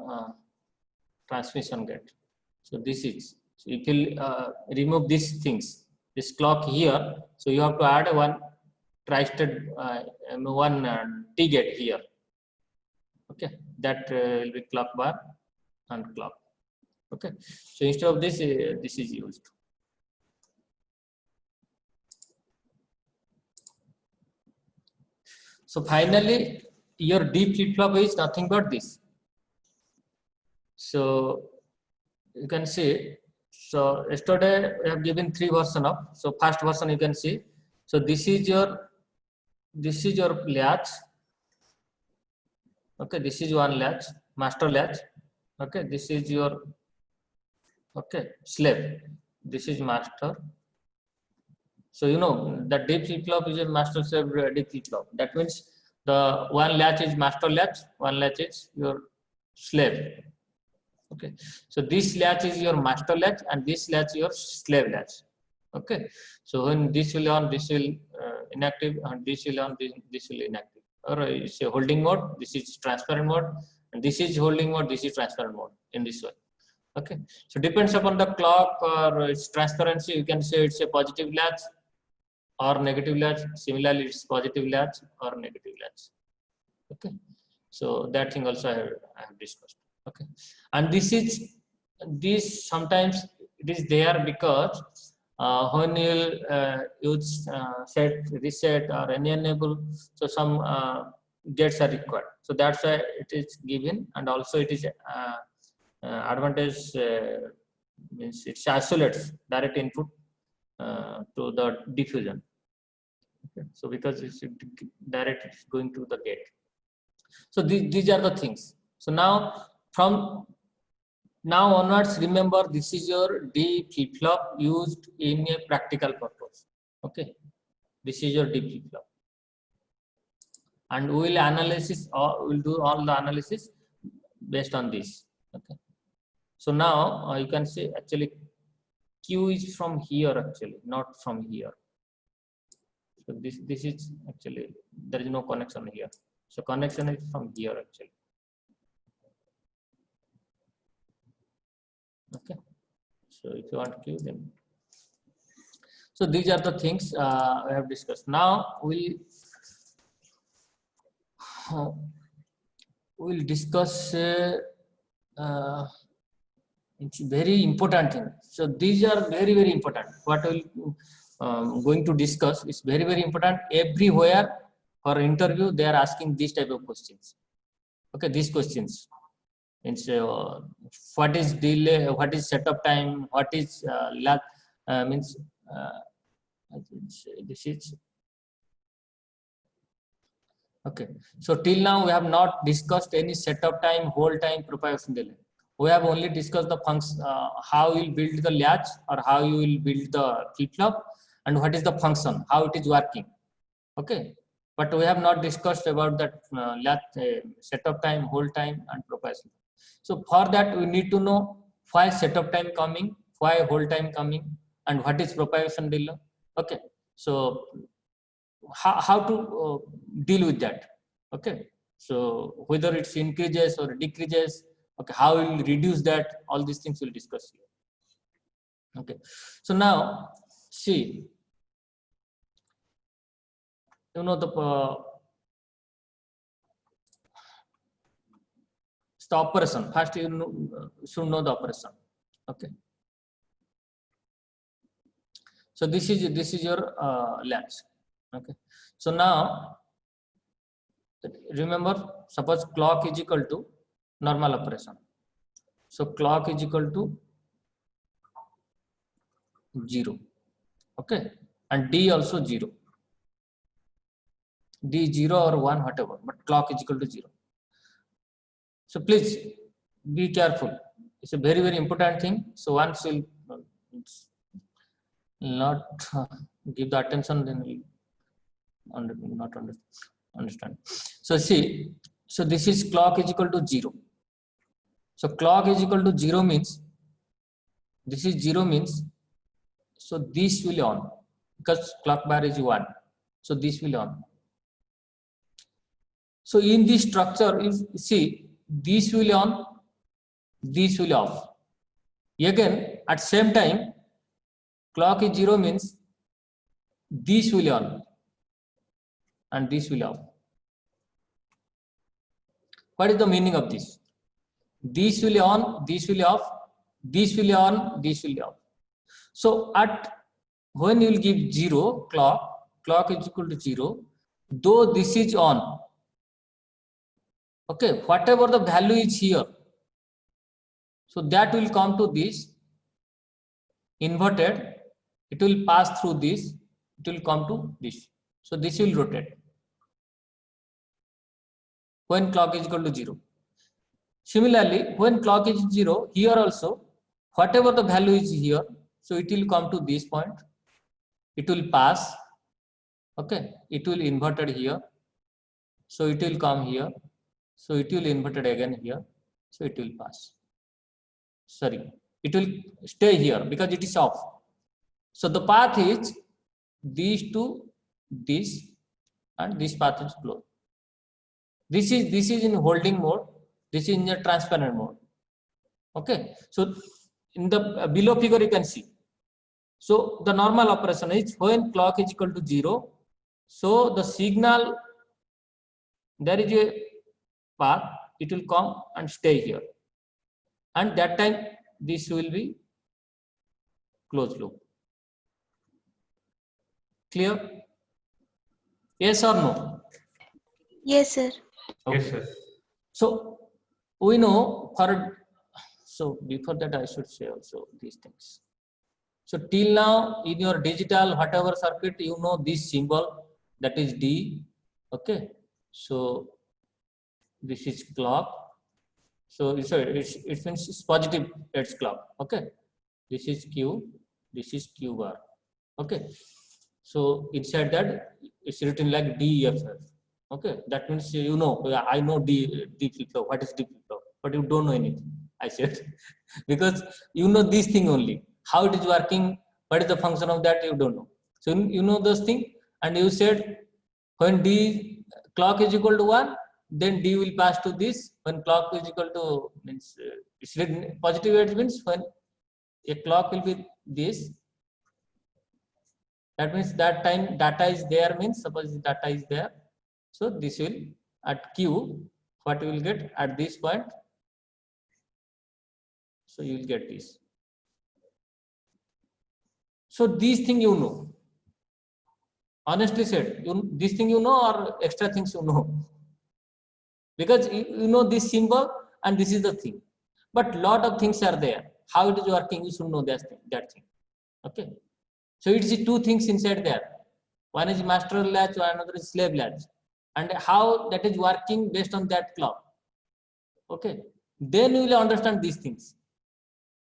transmission gate. So this is. So if you remove these things, this clock here, so you have to add one tri-state, one T-gate here. Okay, that will be clock bar and clock. Okay, so instead of this, this is used. So finally, your D flip-flop is nothing but this. So you can see. So yesterday we have given 3 versions of. So first version you can see. So this is your latch. Okay, this is one latch, master latch. Okay, this is your slave. This is master. So you know that D flip-flop is a master slave D flip-flop. That means the one latch is master latch, one latch is your slave. Okay, so this latch is your master latch and this latch your slave latch. Okay, so when this will on, this will inactive, and this will on, this will inactive. Or it's a holding mode, this is transparent mode, and this is holding mode, this is transparent mode in this way. Okay, so depends upon the clock or its transparency, you can say it's a positive latch or negative latch. Similarly, it's positive latch or negative latch. Okay, so that thing also I have discussed. Okay, and this sometimes it is there because when you use set, reset, or any enable, so some gates are required. So that's why it is given, and also it is advantage means it isolates direct input to the diffusion. Okay. So because it's direct, it's going to the gate. So these are the things. So now from now onwards, remember this is your D flip flop used in a practical purpose. Okay, this is your D flip flop, and we will analysis or we'll do all the analysis based on this. Okay, so now you can see actually Q is from here actually, not from here. So this is actually there is no connection here. So connection is from here actually. Okay, so if you want Q, then so these are the things we have discussed. Now we'll discuss it's very important thing. So these are very important. What we'll going to discuss is very important. Everywhere for interview they are asking this type of questions. Okay, these questions. It's what is delay, what is setup time, what is lag, means this is okay. So till now we have not discussed any setup time, hold time, propagation delay. We have only discussed the function, how you will build the latch or how you will build the flip flop, and what is the function, how it is working. Okay, but we have not discussed about that latch setup time, hold time, and propagation. So for that we need to know why setup time coming, why hold time coming, and what is propagation delay. Okay, so how to deal with that. Okay, so whether it's increases or decreases, okay, how we will reduce that, all these things we'll discuss here. Okay, so now see, you know the operation. First you know, should know the operation. Okay, so this is your latch. Okay, so now remember, suppose clock is equal to normal operation. So clock is equal to 0. Okay, and D also 0. D 0 or 1, whatever, but clock is equal to 0. So please be careful. It's a very important thing. So once you'll not give the attention, then we'll not understand. So see, so this is clock is equal to 0. So clock is equal to 0 means, this is 0 means, so this will on, because clock bar is 1. So this will on. So in this structure, you see, this will on, this will off. Again, at same time, clock is 0 means this will on and this will off. What is the meaning of this? This will on, this will off, this will on, this will off. So at when you will give 0 clock is equal to 0, though this is on, okay, whatever the value is here, so that will come to this inverted, it will pass through this, it will come to this. So this will rotate when clock is equal to 0. Similarly, when clock is 0, here also, whatever the value is here, so it will come to this point, it will pass, okay, it will inverted here, so it will come here, so it will inverted again here, so it will pass. Sorry, it will stay here because it is off. So the path is these to this, and this path is closed. This is in holding mode, this is in the transparent mode. Okay, so in the below figure you can see So the normal operation is when clock is equal to 0, so the signal, there is a path, it will come and stay here, and that time this will be closed loop. Clear? Yes or no? Yes, sir. Yes, sir. So we know for, so before that I should say also these things. So till now in your digital whatever circuit, you know this symbol, that is D. Okay. So this is clock. So it means it's positive, it's clock. Okay. This is Q. This is Q bar. Okay. So inside that it's written like DFF. Okay. That means you know, I know D flip flop. What is D flip flop? But you don't know anything. I said because you know this thing only. How it is working, what is the function of that, you don't know. So you know those things, and you said when D clock is equal to 1, then D will pass to this. When clock is equal to, means it's written positive, it means when a clock will be this, that means that time data is there, means suppose data is there. So this will at Q, what you will get at this point. So you will get this. So these thing you know. Honestly said, this thing you know or extra things you know? Because you know this symbol and this is the thing. But lot of things are there. How it is working, you should know that thing. Okay. So it is two things inside there. One is master latch, another is slave latch. And how that is working based on that clock. Okay. Then you will understand these things.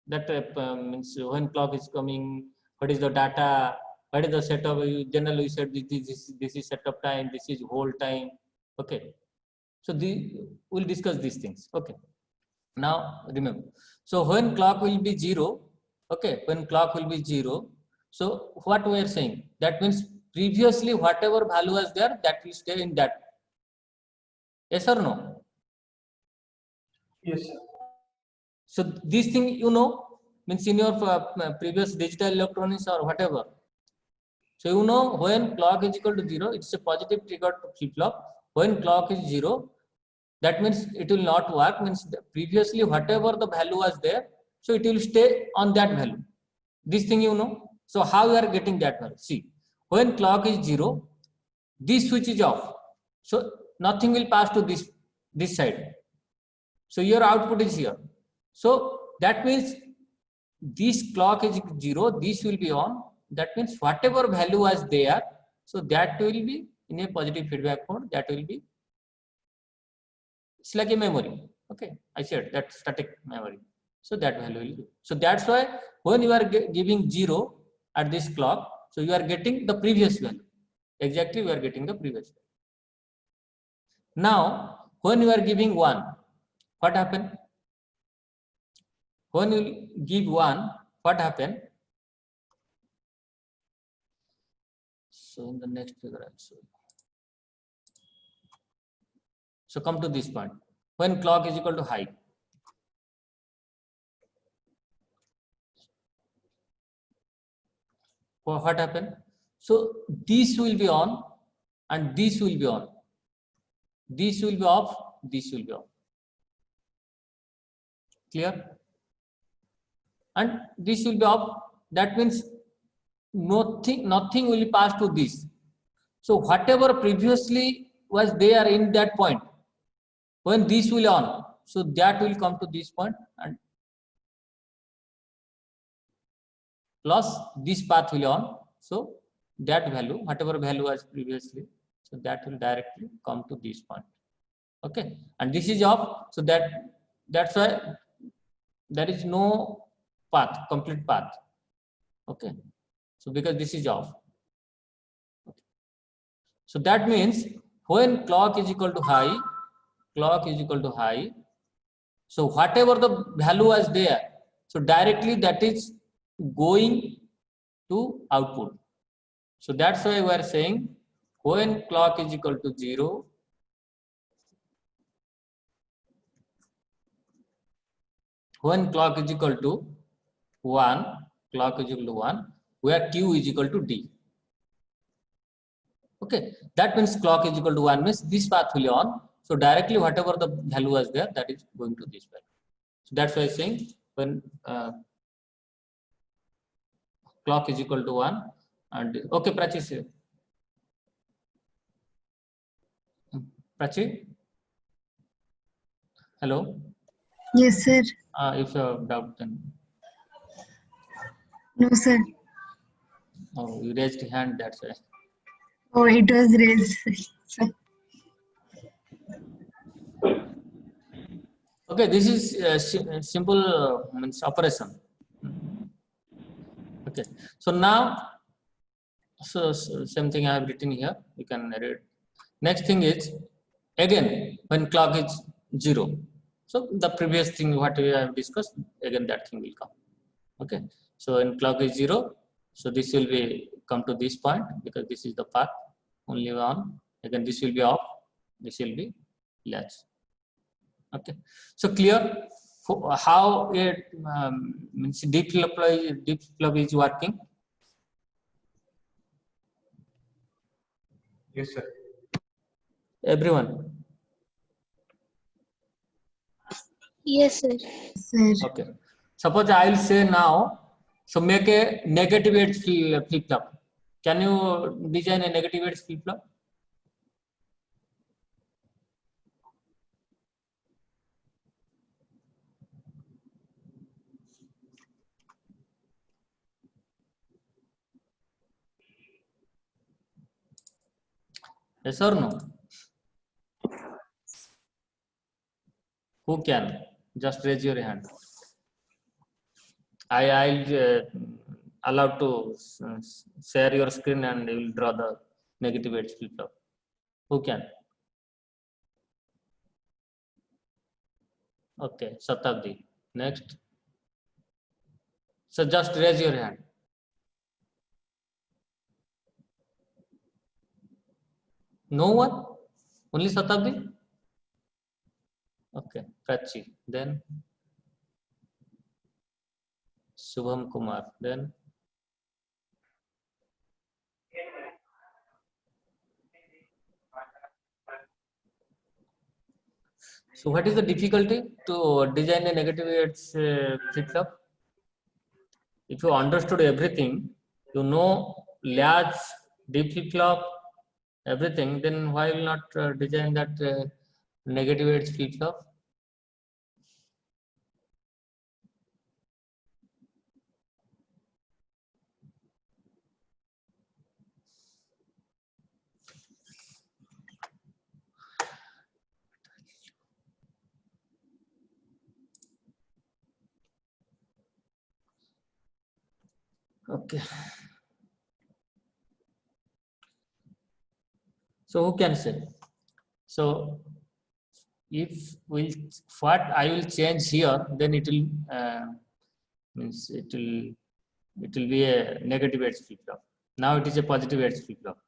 That means when clock is coming, what is the data, what is the setup. Generally, you said this is setup time, this is hold time. Okay. So we'll discuss these things. Okay. Now remember. So when clock will be 0, okay, when clock will be 0, so what we are saying, that means previously whatever value was there, that will stay in that. Yes or no? Yes, sir. So this thing you know, means in your previous digital electronics or whatever. So you know when clock is equal to 0, it's a positive triggered flip flop. When clock is 0, that means it will not work, means previously whatever the value was there, so it will stay on that value. This thing you know. So how you are getting that value? See, when clock is 0, this switch is off. So nothing will pass to this side. So your output is here. So that means this clock is 0, this will be on. That means whatever value was there, so that will be in a positive feedback mode, that will be, it's like a memory. Okay, I said that static memory. So that value will be. So that's why when you are giving 0 at this clock, so you are getting the previous value. Exactly, we are getting the previous value. Now, when you are giving 1, what happened? When you give 1, what happened? So in the next figure, I'll show you. So come to this point. When clock is equal to high, what happened? So this will be on and this will be on. This will be off, this will be on. Clear? And this will be off. That means nothing will pass to this. So whatever previously was there in that point, when this will on, so that will come to this point, and plus this path will on. So that value, whatever value was previously, so that will directly come to this point. Okay, and this is off. So that's why there is no path, complete path. Okay, so because this is off. Okay. So that means when clock is equal to high, so whatever the value was there, so directly that is going to output. So that's why we are saying when clock is equal to 0, when clock is equal to 1, clock is equal to 1, where Q is equal to D. Okay, that means clock is equal to 1 means this path will be on. So directly whatever the value was there, that is going to this value. So that's why I'm saying when clock is equal to 1 and okay, Prachi, say. Prachi? Hello? Yes, sir. If you have doubt, then No, sir. oh, you raised your hand, that's why. Oh, it was raised. Sir. Okay, this is simple means operation. Okay, so now, so same thing I have written here. You can read. Next thing is again when clock is 0. So the previous thing what we have discussed, again that thing will come. Okay, so when clock is 0, so this will be come to this point because this is the path only on. Again this will be off. This will be latch. Okay, so clear how it means deep flip is working. Yes, sir. Everyone. Yes, sir. Sir. Okay. Suppose I will say now, so make a negative edge flip flop. Can you design a negative edge flip flop? Yes or no? Who can? Just raise your hand. I'll allow to share your screen and you will draw the negative edge flip flop. Who can? Okay, Satabdi. Next. So just raise your hand. No one? Only Satabdi? Okay, Prachi. Then Subham Kumar. Then so what is the difficulty to design a negative edge flip flop? If you understood everything, you know latch, deep flip flop, everything, then why will not design that negative edge flip flop? Okay. So who can say? So if what I will change here, then it will means it will be a negative edge flip flop. Now it is a positive edge flip flop.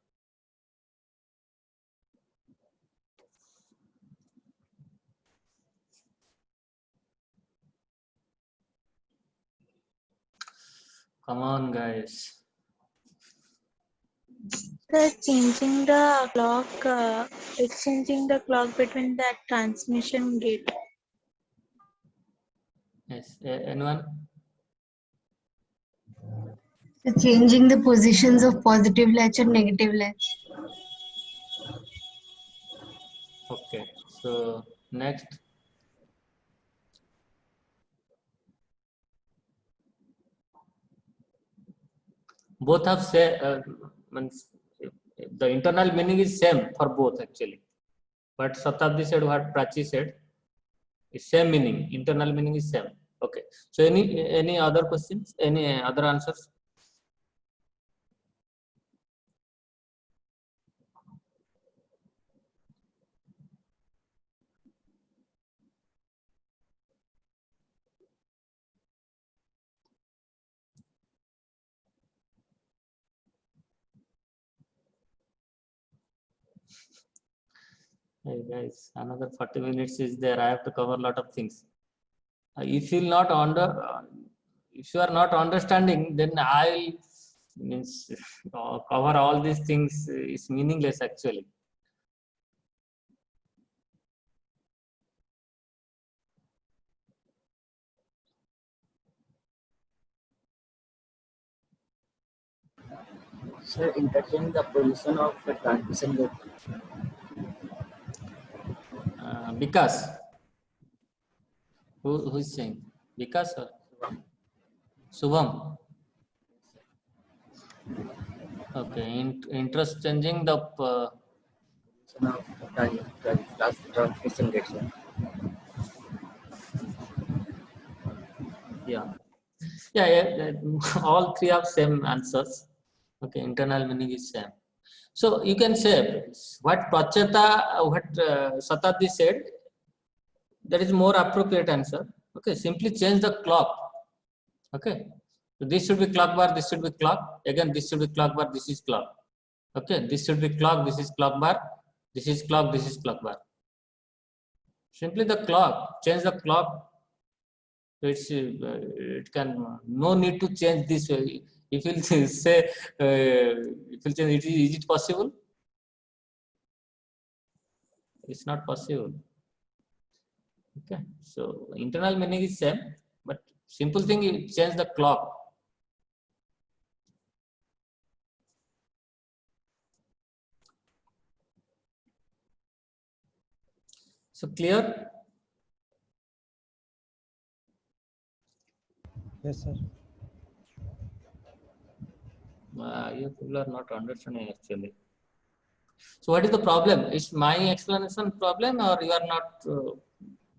Come on, guys. Sir, changing the clock, exchanging the clock between that transmission gate. Yes. Anyone? So changing the positions of positive latch and negative latch. Okay. So next. Both have say means the internal meaning is same for both actually. But Satabdi said what Prachi said is same meaning. Internal meaning is same. Okay. So any other questions? Any other answers? Hey guys, another 40 minutes is there. I have to cover a lot of things. If you are not understanding, then I'll means cover all these things is meaningless actually. Sir, interchange the position of the transmission gate. Because who is saying Vikas or Subham? Okay, interest changing the Position of the transmission gate, sir. yeah. All three have same answers. Okay, internal meaning is same. So you can say what Satabdi said, that is more appropriate answer. Okay, simply change the clock. Okay, so this should be clock bar, this should be clock. Again, this should be clock bar, this is clock. Okay, this should be clock, this is clock bar, this is clock, this is clock bar. Simply the clock, change the clock. So it can no need to change this way. If you say if you change it, is it possible? It's not possible. Okay, so internal meaning is same, but simple thing you change the clock. So clear? Yes, sir. You people are not understanding actually. So what is the problem? Is my explanation problem, or you are not?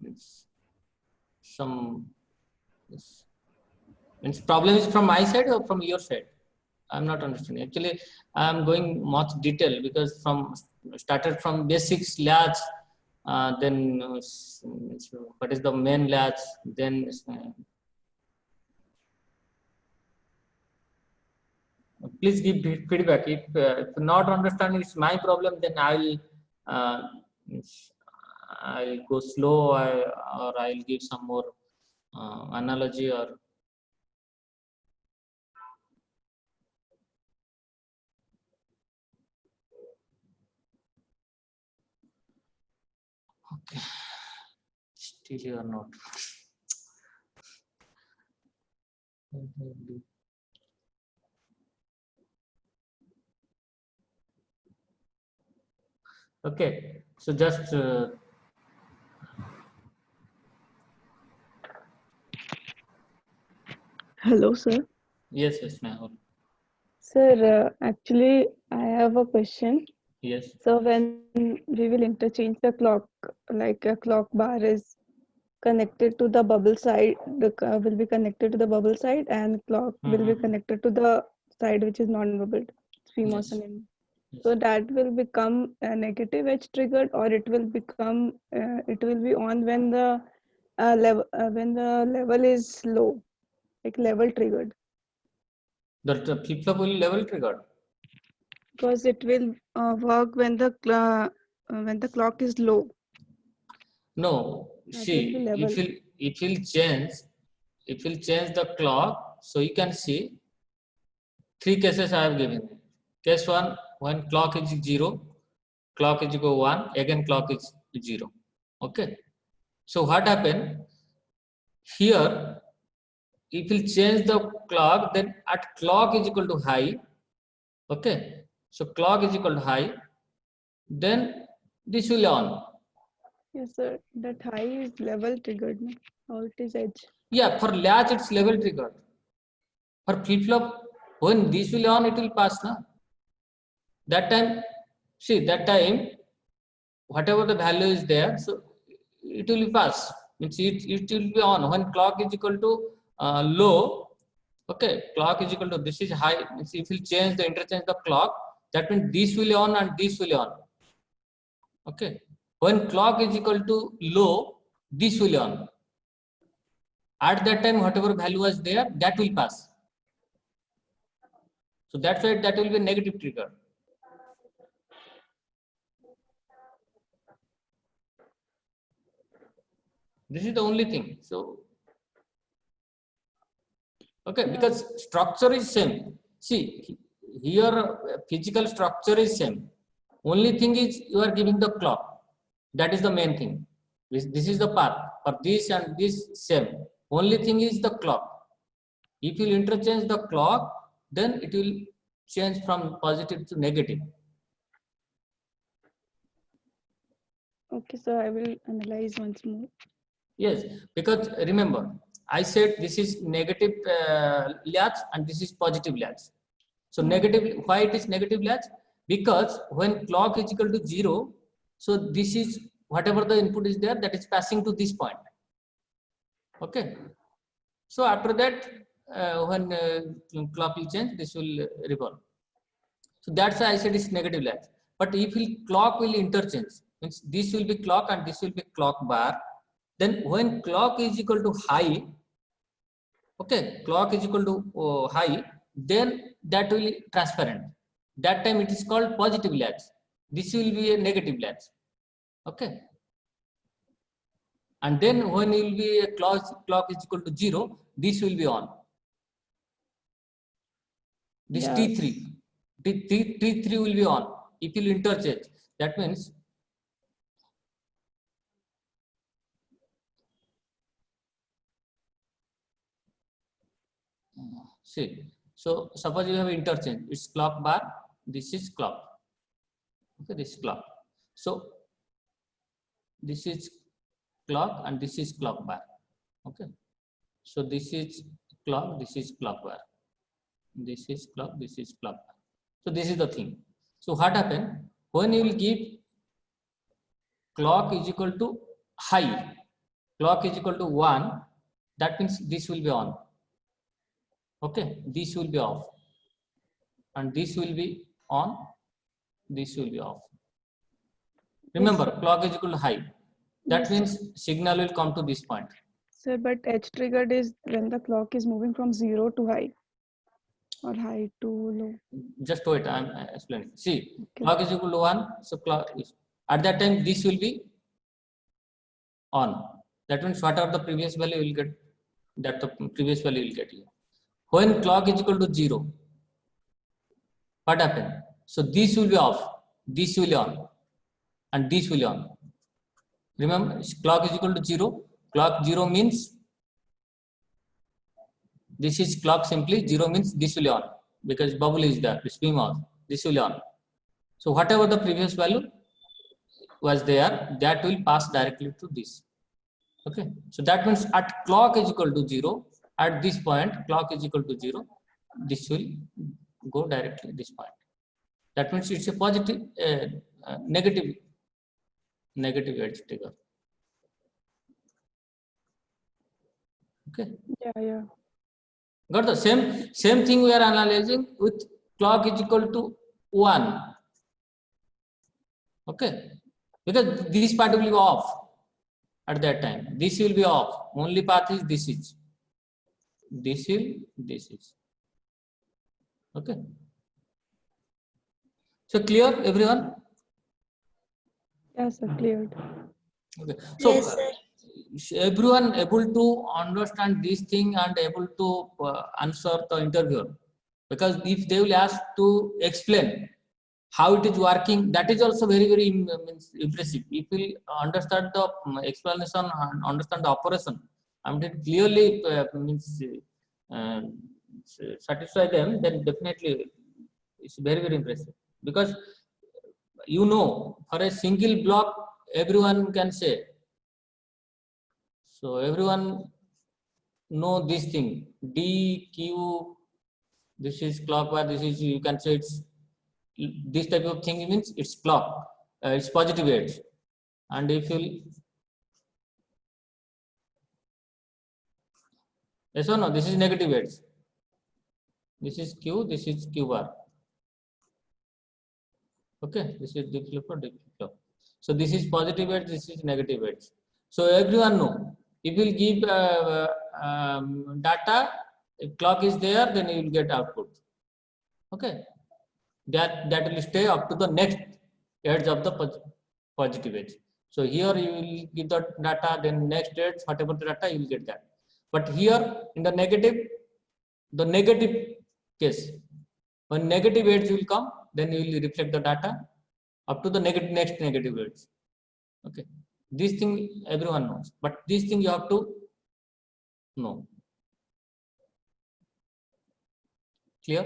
Means problem is from my side or from your side? I'm not understanding. Actually, I'm going much detail because started from basics latch, then what is the main latch, then please give feedback. If not understanding is my problem, then I'll go slow, or I'll give some more analogy or. Okay, still you are not. Okay, so just Hello, sir. yes, Mehul. Sir, actually, I have a question. Yes. So when we will interchange the clock, like a clock bar is connected to the bubble side, will be connected to the bubble side, and clock will be connected to the side which is non-bubbled, CMOS Yes. and NMOS. Yes. So that will become a negative edge triggered, or it will become it will be on when the level is low, like level triggered. The flip-flop will level triggered. Because it will work when the clock is low. No, That will be see, level. it will change the clock. So you can see three cases I have given. Case one, when clock is 0, clock is equal 1, again clock is 0. Okay. So what happened here? It will change the clock. Then at clock is equal to high. Okay. So clock is equal to high. Then this will on. Yes, sir. That high is level triggered, no? Or it is edge. Yeah, for latch it's level triggered. For flip-flop, when this will on, it will pass now. That time, see, that time, whatever the value is there, so it will pass. Means it will be on. When clock is equal to low, okay, clock is equal to this is high. Means if you change the interchange the clock, that means this will on and this will on. Okay. When clock is equal to low, this will on. At that time, whatever value was there, that will pass. So that's why that will be negative trigger. This is the only thing. So, okay, because structure is same. See, here physical structure is same. Only thing is you are giving the clock. That is the main thing. This is the path for this and this same. Only thing is the clock. If you interchange the clock, then it will change from positive to negative. Okay, so I will analyze once more. Yes, because remember, I said this is negative latch and this is positive latch. So negative, why it is negative latch? Because when clock is equal to 0, so this is whatever the input is there, that is passing to this point. Okay. So after that, when clock will change, this will revolve. So that's why I said it's negative latch. But if clock will interchange, means this will be clock and this will be clock bar. Then when clock is equal to high, okay, clock is equal to high, then that will be transparent. That time it is called positive latch. This will be a negative latch. Okay. And then when it will be a clock is equal to 0, this will be on. This Yes. T3 will be on. If you will interchange, that means see. So suppose you have interchange, it's clock bar, this is clock. Okay, this is clock. So this is clock and this is clock bar. Okay. So this is clock, this is clock bar. This is clock, this is clock bar. So this is the thing. So what happened? When you will give clock is equal to high, clock is equal to 1, that means this will be on. Okay, this will be off, and this will be on, this will be off. Remember, clock is equal to high. That Yes. means signal will come to this point. Sir, but H triggered is when the clock is moving from 0 to high or high to low. Just wait, I'm explaining. See, Okay. clock is equal to 1, so clock is, at that time this will be on. That means whatever the previous value will get, that the previous value will get here. When clock is equal to 0, what happened? So this will be off, this will be on, and this will be on. Remember, clock is equal to 0. Clock 0 means this is clock simply. 0 means this will be on, because bubble is there, it's beam off. This will be on. So whatever the previous value was there, that will pass directly to this. Okay. So that means at clock is equal to 0. At this point, clock is equal to 0. This will go directly this point. That means it's a positive, negative edge trigger. Okay. Yeah. Got the same thing we are analyzing with clock is equal to 1. Okay. Because this part will be off at that time. This will be off. Only path is this is. This is. Okay. So clear, everyone? Yes, sir, cleared. Okay. So Yes, sir. everyone able to understand this thing and able to answer the interviewer, because if they will ask to explain how it is working, that is also very impressive. If we understand the explanation and understand the operation, I mean clearly satisfy them, then definitely it's very impressive. Because for a single block everyone can say. So everyone know this thing, D, Q, this is clockwise, this is, you can say it's this type of thing means it's clock, it's positive edge. And if you, yes or no, this is negative edge. This is Q, this is Q bar. Okay, this is deep flip or deep flip. So this is positive edge, this is negative edge. So everyone know, if you will give data, if clock is there, then you will get output. Okay, that will stay up to the next edge of the positive edge. So here you will give the data, then next edge, whatever the data, you will get that. But here in the negative case, When negative edge will come, then you will reflect the data up to the next negative edge. Okay, this thing everyone knows, but this thing you have to know. Clear?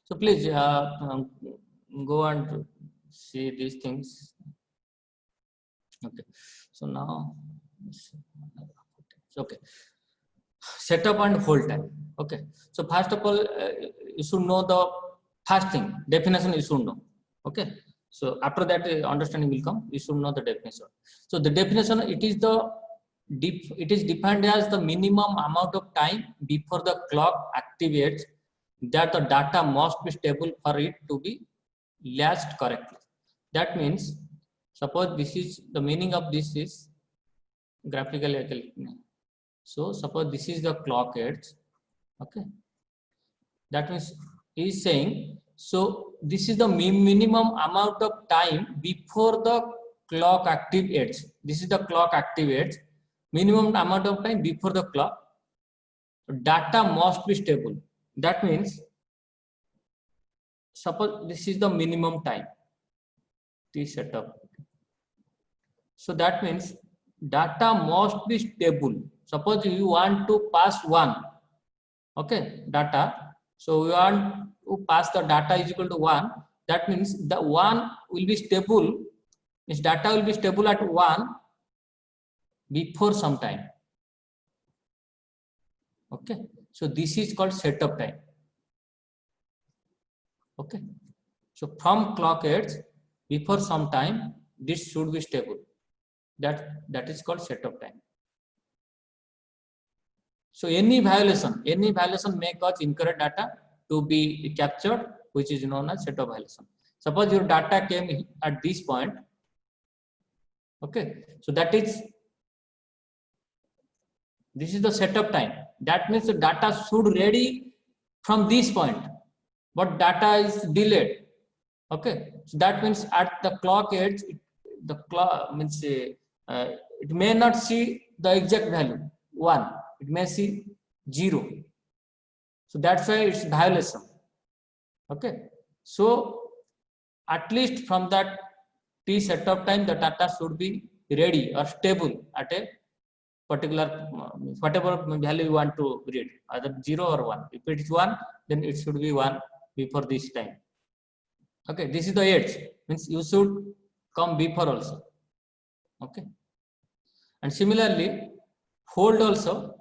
So please go and see these things. Okay, so now okay, setup and hold time. Okay, so first of all you should know the first thing, definition you should know. Okay, so after that understanding will come. You should know the definition. So the definition, it is defined as the minimum amount of time before the clock activates that the data must be stable for it to be latched correctly. That means, suppose this is the meaning of this is graphically. So suppose this is the clock edge. Okay, that means he is saying, so this is the minimum amount of time before the clock active edge. This is the clock active edge. Minimum amount of time before the clock. Data must be stable. That means, suppose this is the minimum time T setup. So that means data must be stable. Suppose you want to pass 1, okay, data. So we want to pass the data is equal to 1. That means the 1 will be stable. Means data will be stable at 1 before some time. Okay, so this is called setup time. Okay, so from clock edge before some time, this should be stable. That is called setup time. So any violation may cause incorrect data to be captured, which is known as setup violation. Suppose your data came at this point. Okay, so this is the setup time. That means the data should ready from this point, but data is delayed. Okay, so that means at the clock edge, the clock means it may not see the exact value 1. It may see 0. So that's why it's violation. Okay, so at least from that T setup time, the data should be ready or stable at a particular whatever value you want to read, either 0 or 1. If it is 1, then it should be 1 before this time. Okay, this is the edge, means you should come before also. Okay, and similarly hold also,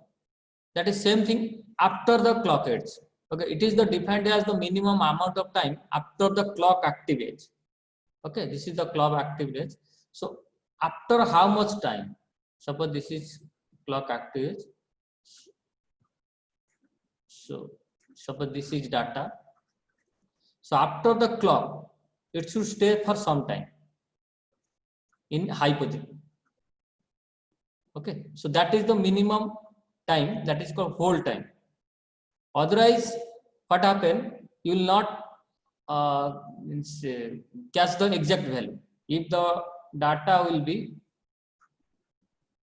that is same thing after the clock edge. Okay, it is the defined as the minimum amount of time after the clock active edge. Okay, this is the clock active edge. So after how much time? Suppose this is clock active edge. So suppose this is data. So after the clock, it should stay for some time in high position. Okay, so that is the minimum time, that is called hold time. Otherwise, what happen? You will not catch the exact value. If the data will be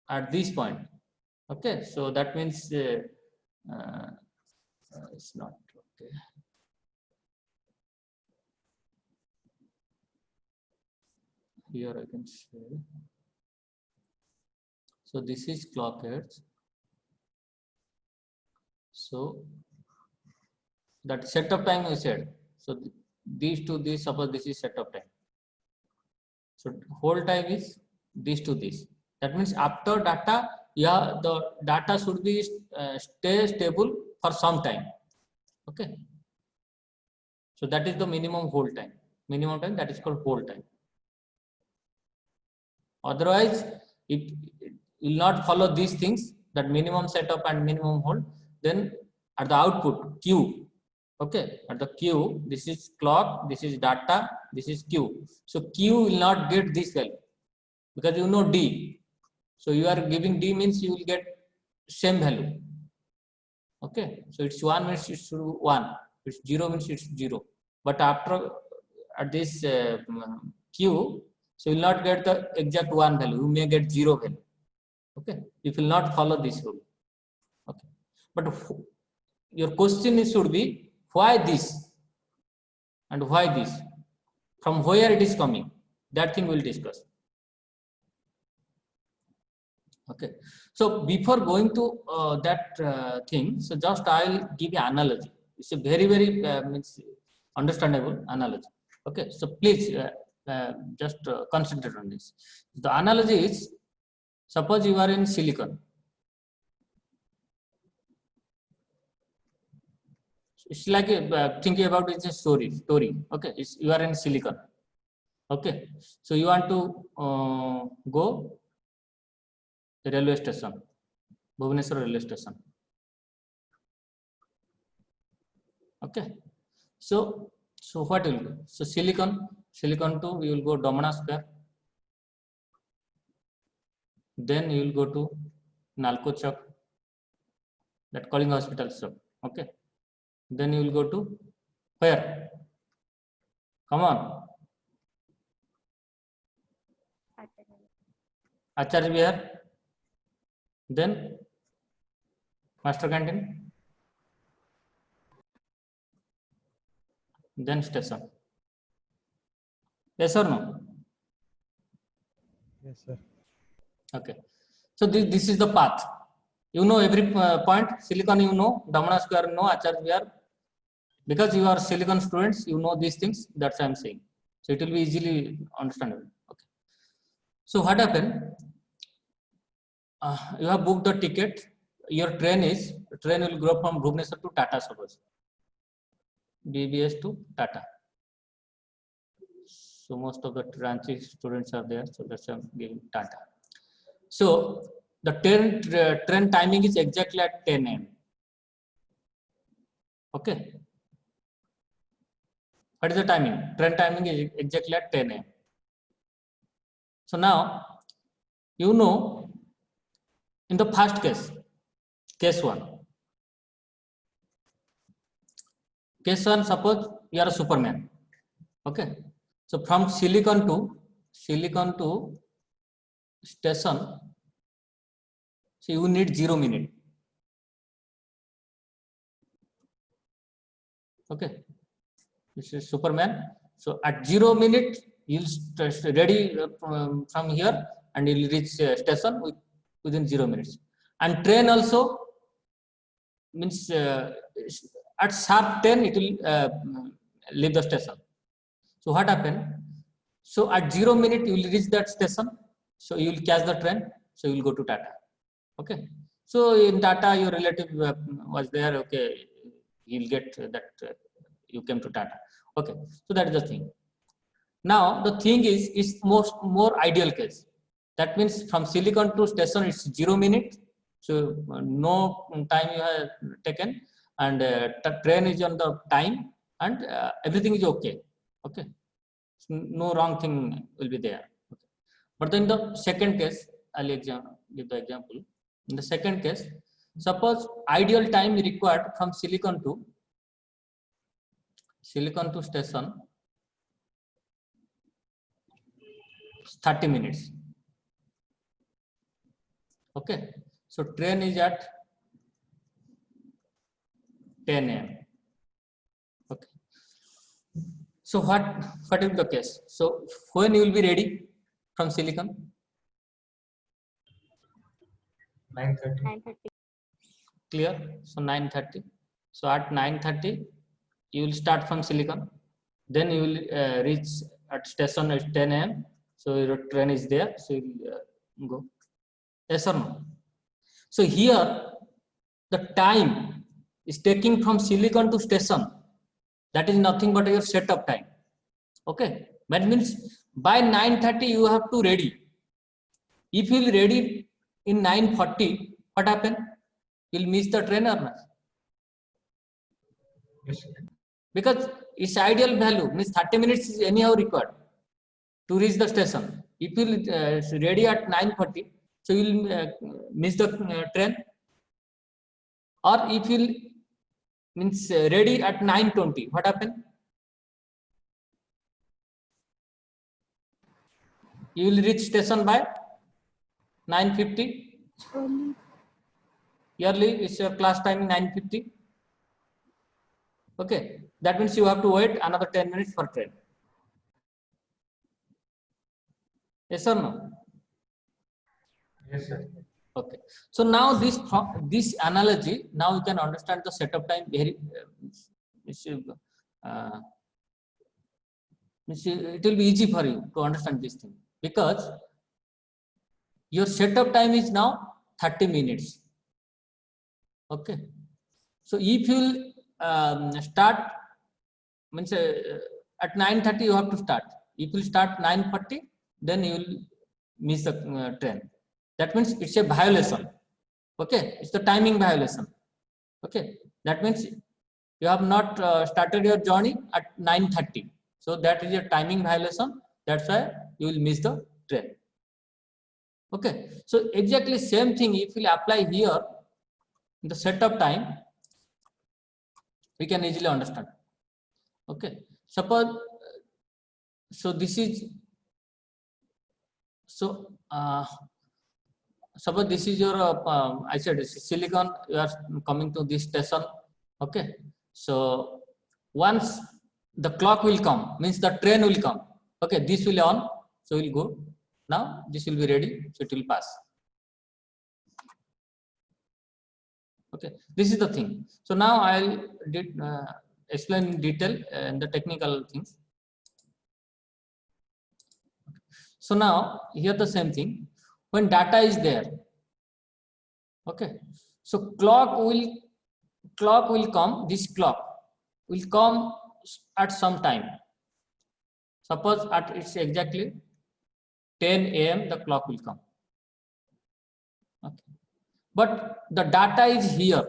at this point, okay, so that means it's not okay. Here I can say. So this is clock edge. So that setup time I said. So these to this, suppose this is setup time. So hold time is this to this. That means after data, yeah, the data should be stay stable for some time. Okay. So that is the minimum hold time. Minimum time, that is called hold time. Otherwise, if it will not follow these things, that minimum setup and minimum hold, then at the output Q, okay, at the Q, this is clock, this is data, this is Q. So Q will not get this value because you know D. So you are giving D means you will get same value. Okay, so it's 1 means it's 1, it's 0 means it's 0. But after at this Q, so you will not get the exact 1 value, you may get 0 value. Okay, you will not follow this rule. Okay, but your question should be why this and why this, from where it is coming. That thing we'll discuss. Okay. So before going to that thing, so just I'll give you analogy. It's a very means understandable analogy. Okay. So please just concentrate on this. The analogy is, suppose you are in silicon. It's like thinking about it's a story. Okay. You are in silicon. Okay. So you want to go the railway station, Bhubaneswar railway station. Okay. So what will do? So silicon to you will go Domana Square. Then you will go to Nalco Chowk, that Calling Hospital Chowk. Okay. Then you will go to where? Come on. Acharya Vihar. Then Master Canteen. Then station. Yes or no? Yes, sir. Okay. So this is the path. You know every point. Silicon you know, Damana Square you know, Acharya Vihar. Because you are silicon students, you know these things. That's what I'm saying. So it will be easily understandable. Okay. So what happened? You have booked the ticket. Your train will go from Bhubaneswar to Tata, suppose. BBS to Tata. So most of the Ranchi students are there. So that's why I'm giving Tata. So the train timing is exactly at 10 a.m. Okay. What is the timing? Train timing is exactly at 10 a.m. So now, you know, in the first case 1, suppose you are a Superman. Okay. So from silicon to station, so you need 0 minute. Okay. This is Superman. So at 0 minute, you'll ready from here and you'll reach station within 0 minutes. And train also means at sharp 10 it will leave the station. So what happened? So at 0 minute you will reach that station. So you will catch the train. So you will go to Tata. Okay. So in Tata your relative was there. Okay, he'll get that you came to Tata. Okay. So that is the thing. Now the thing is more ideal case. That means from silicon to station it's 0 minute. So no time you have taken, and train is on the time, and everything is okay. Okay. So no wrong thing will be there. Okay. But then the second case, I'll give the example. In the second case, suppose ideal time required from silicon to station 30 minutes. Okay. So train is at 10 a.m. Okay. So what is the case? So when you will be ready from silicon? 9:30. Clear? So 9:30. So at 9:30 you will start from silicon. Then you will reach at station at 10 a.m. So your train is there. So you will go. Yes or no? So here the time is taking from silicon to station. That is nothing but your setup time. Okay. That means by 9:30 you have to ready. If you will ready in 9:40, what happen? You'll miss the train or not? Yes. Because its ideal value means 30 minutes is anyhow required to reach the station. If you will ready at 9:40, so you will miss the train. Or if you will means ready at 9:20, what happen? You will reach station by 9:50. Yearly is your class time 9:50. Okay, that means you have to wait another 10 minutes for train. Yes or no? Yes, sir. Okay. So now this analogy, now you can understand the setup time very. It will be easy for you to understand this thing because your setup time is now 30 minutes. Okay. So if you start, means at 9:30 you have to start. If you start 9:40, then you will miss the train. That means it's a violation. Okay, it's the timing violation. Okay, that means you have not started your journey at 9:30. So that is a timing violation. That's why you will miss the train. Okay, so exactly same thing if we apply here in the setup time, we can easily understand. Okay, suppose so this is so suppose this is your I said Silicon, you are coming to this station. Okay, so once the clock will come, means the train will come. Okay, this will on, so we'll go. Now this will be ready, so it will pass. Okay, this is the thing. So now I'll explain in detail the technical things. So now here the same thing. When data is there, okay, so clock will come. This clock will come at some time. Suppose at it's exactly 10 a.m. the clock will come. Okay, but the data is here.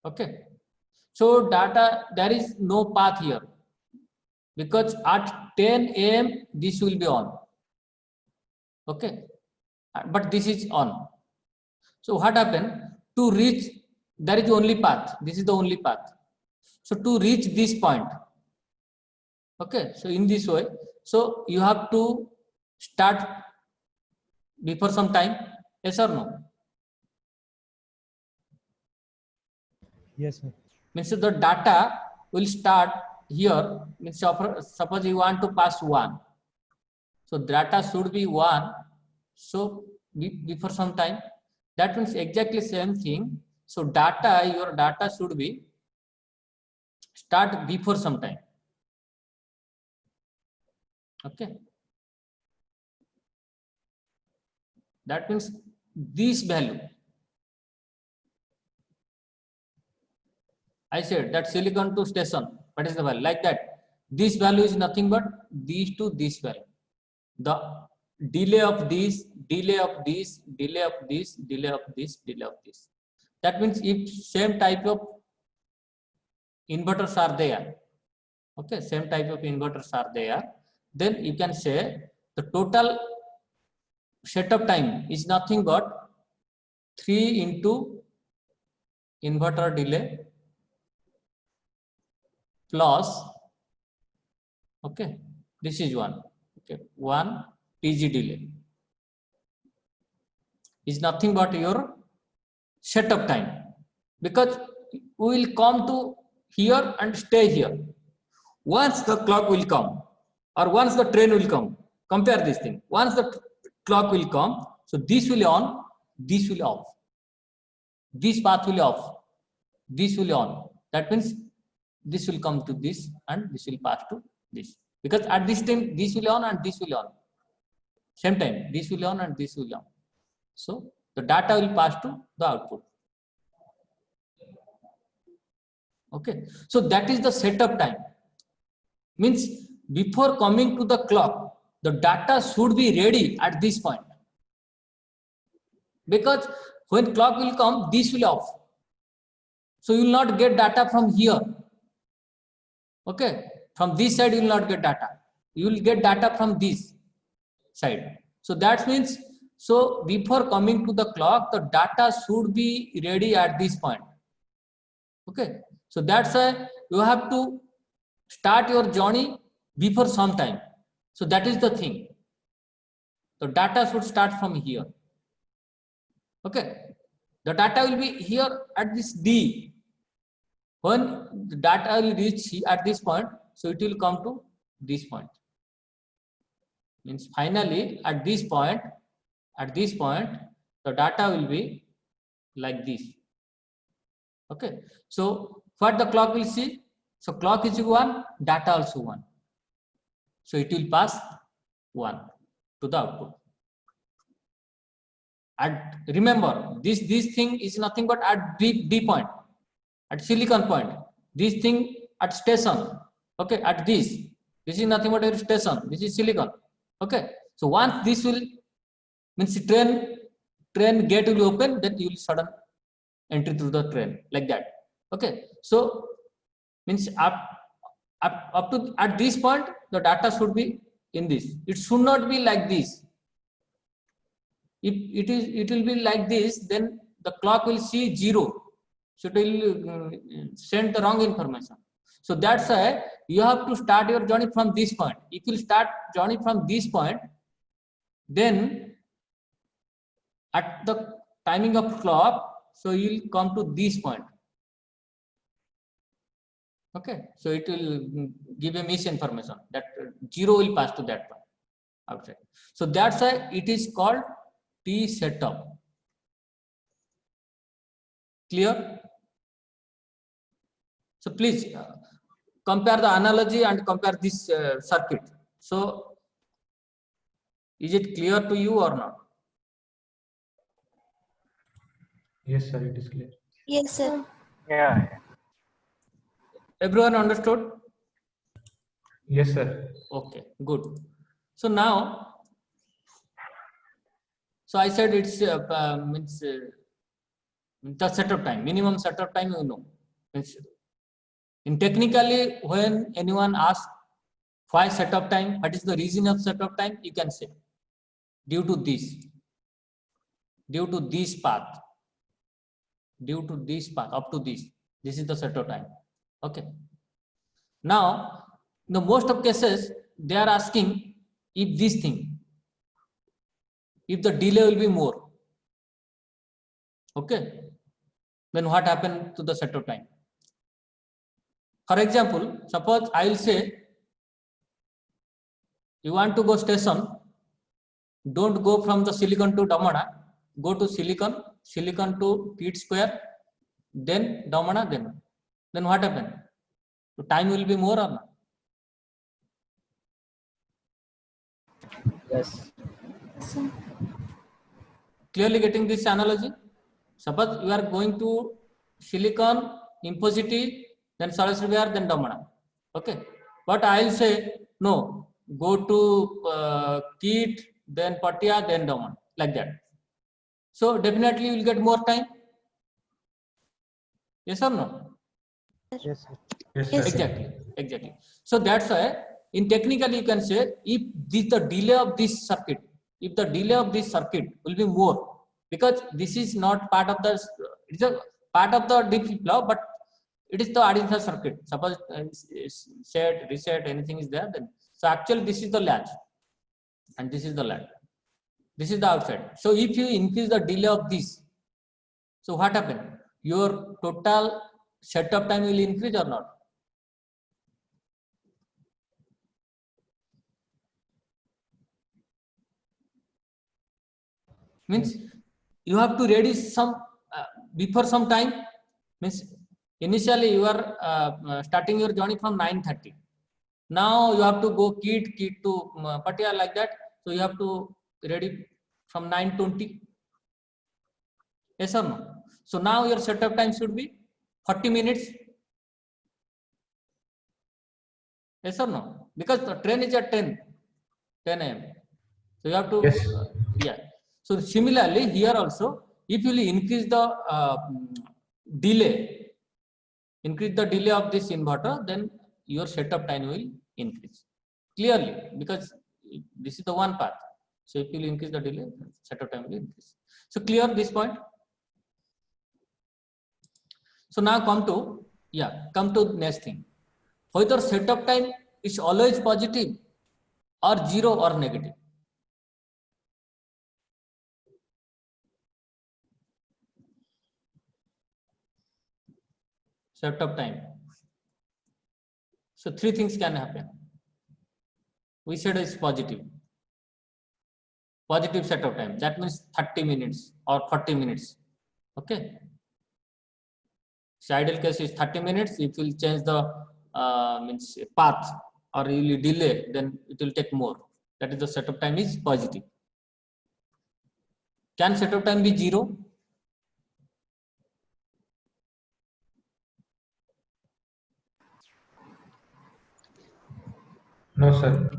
Okay, so data, there is no path here because at 10 a.m. this will be on. Okay, but this is on. So what happened? To reach, there is only path. This is the only path. So to reach this point, okay, so in this way, so you have to start before some time. Yes or no? Yes, sir. Means the data will start here. Means suppose you want to pass 1. So data should be 1. So before some time. That means exactly same thing. So data, your data should be start before some time. Okay. That means this value. I said that Silicon to station. What is the value? Like that. This value is nothing but these to this value. The delay of this, delay of this, delay of this, delay of this, delay of this. That means if same type of inverters are there, okay, same type of inverters are there, then you can say the total setup time is nothing but 3 into inverter delay plus, okay, this is 1, okay, 1 TG delay is nothing but your setup time, because we will come to here and stay here. Once the clock will come or once the train will come, compare this thing. Once the clock will come, so this will on, this will off, this path will off, this will on. That means this will come to this and this will pass to this, because at this time this will on and this will on. Same time this will on and this will on. So the data will pass to the output. Okay, so that is the setup time. Means before coming to the clock, the data should be ready at this point, because when clock will come, this will off. So you will not get data from here. Okay, from this side you will not get data. You will get data from this side. So that means, so before coming to the clock, the data should be ready at this point. Okay, so that's why you have to start your journey before some time. So that is the thing. The data should start from here. Okay, the data will be here at this D. When the data will reach at this point, so it will come to this point. Means finally at this point, the data will be like this. Okay. So what the clock will see? So clock is 1, data also 1. So it will pass 1 to the output. And remember, this thing is nothing but at D point, at silicon point. This thing at station. Okay, at this is nothing but a station. This is silicon. Okay. So once this will means train gate will open, then you will sudden entry through the train like that. Okay. So means up to at this point the data should be in this. It should not be like this. If it will be like this, then the clock will see 0. So it will send the wrong information. So that's why you have to start your journey from this point. If you start journey from this point, then at the timing of clock, so you will come to this point. Okay, so it will give a misinformation that 0 will pass to that point outside. So that's why it is called T setup. Clear? So please compare the analogy and compare this circuit. So is it clear to you or not? Yes, sir, it is clear. Yes, sir. Yeah. Everyone understood? Yes, sir. Okay, good. So now, so I said it's means the setup time, minimum setup time, you know. Means in technically, when anyone asks why setup time, what is the reason of setup time, you can say due to this path, up to this is the setup time. Okay. Now, the most of cases they are asking if this thing, if the delay will be more. Okay. Then what happened to the setup time? For example, suppose I will say you want to go station, don't go from the silicon to Damana, go to silicon to T square, then Damana, then what happened? So time will be more or not? Yes. Clearly getting this analogy? Suppose you are going to silicon, Infocity, then Salisbury, then Damana. Okay. But I will say no, go to Keet, then Patia, then Damana, like that. So definitely you will get more time. Yes or no? Yes, sir. Yes, sir. Yes, sir. Exactly. So that's why in technically you can say if the delay of this circuit, will be more, because this is not part of the, it's a part of the deep flip-flop, but it is the additional circuit. Suppose set, reset, anything is there, then so actually this is the latch and this is the latch. This is the outside. So if you increase the delay of this, so what happened? Your total setup time will increase or not? Means you have to ready some before some time. Means initially you are starting your journey from 9:30. Now you have to go Keet to Patia, like that. So you have to ready from 9:20. Yes or no? So now your setup time should be 40 minutes. Yes or no? Because the train is at 10 a.m. So you have to, Yes. yeah. So similarly here also, if you will increase the delay, of this inverter, then your setup time will increase. Clearly, because this is the one path. So if you will increase the delay, setup time will increase. So clear this point? So now come to next thing. Whether setup time is always positive or 0 or negative. setup time. So three things can happen. We said it's positive setup time. That means 30 minutes or 40 minutes. Okay. So ideal case is 30 minutes. If you change the means path or you will delay, then it will take more. That is the setup time is positive. Can setup time be 0? No, sir.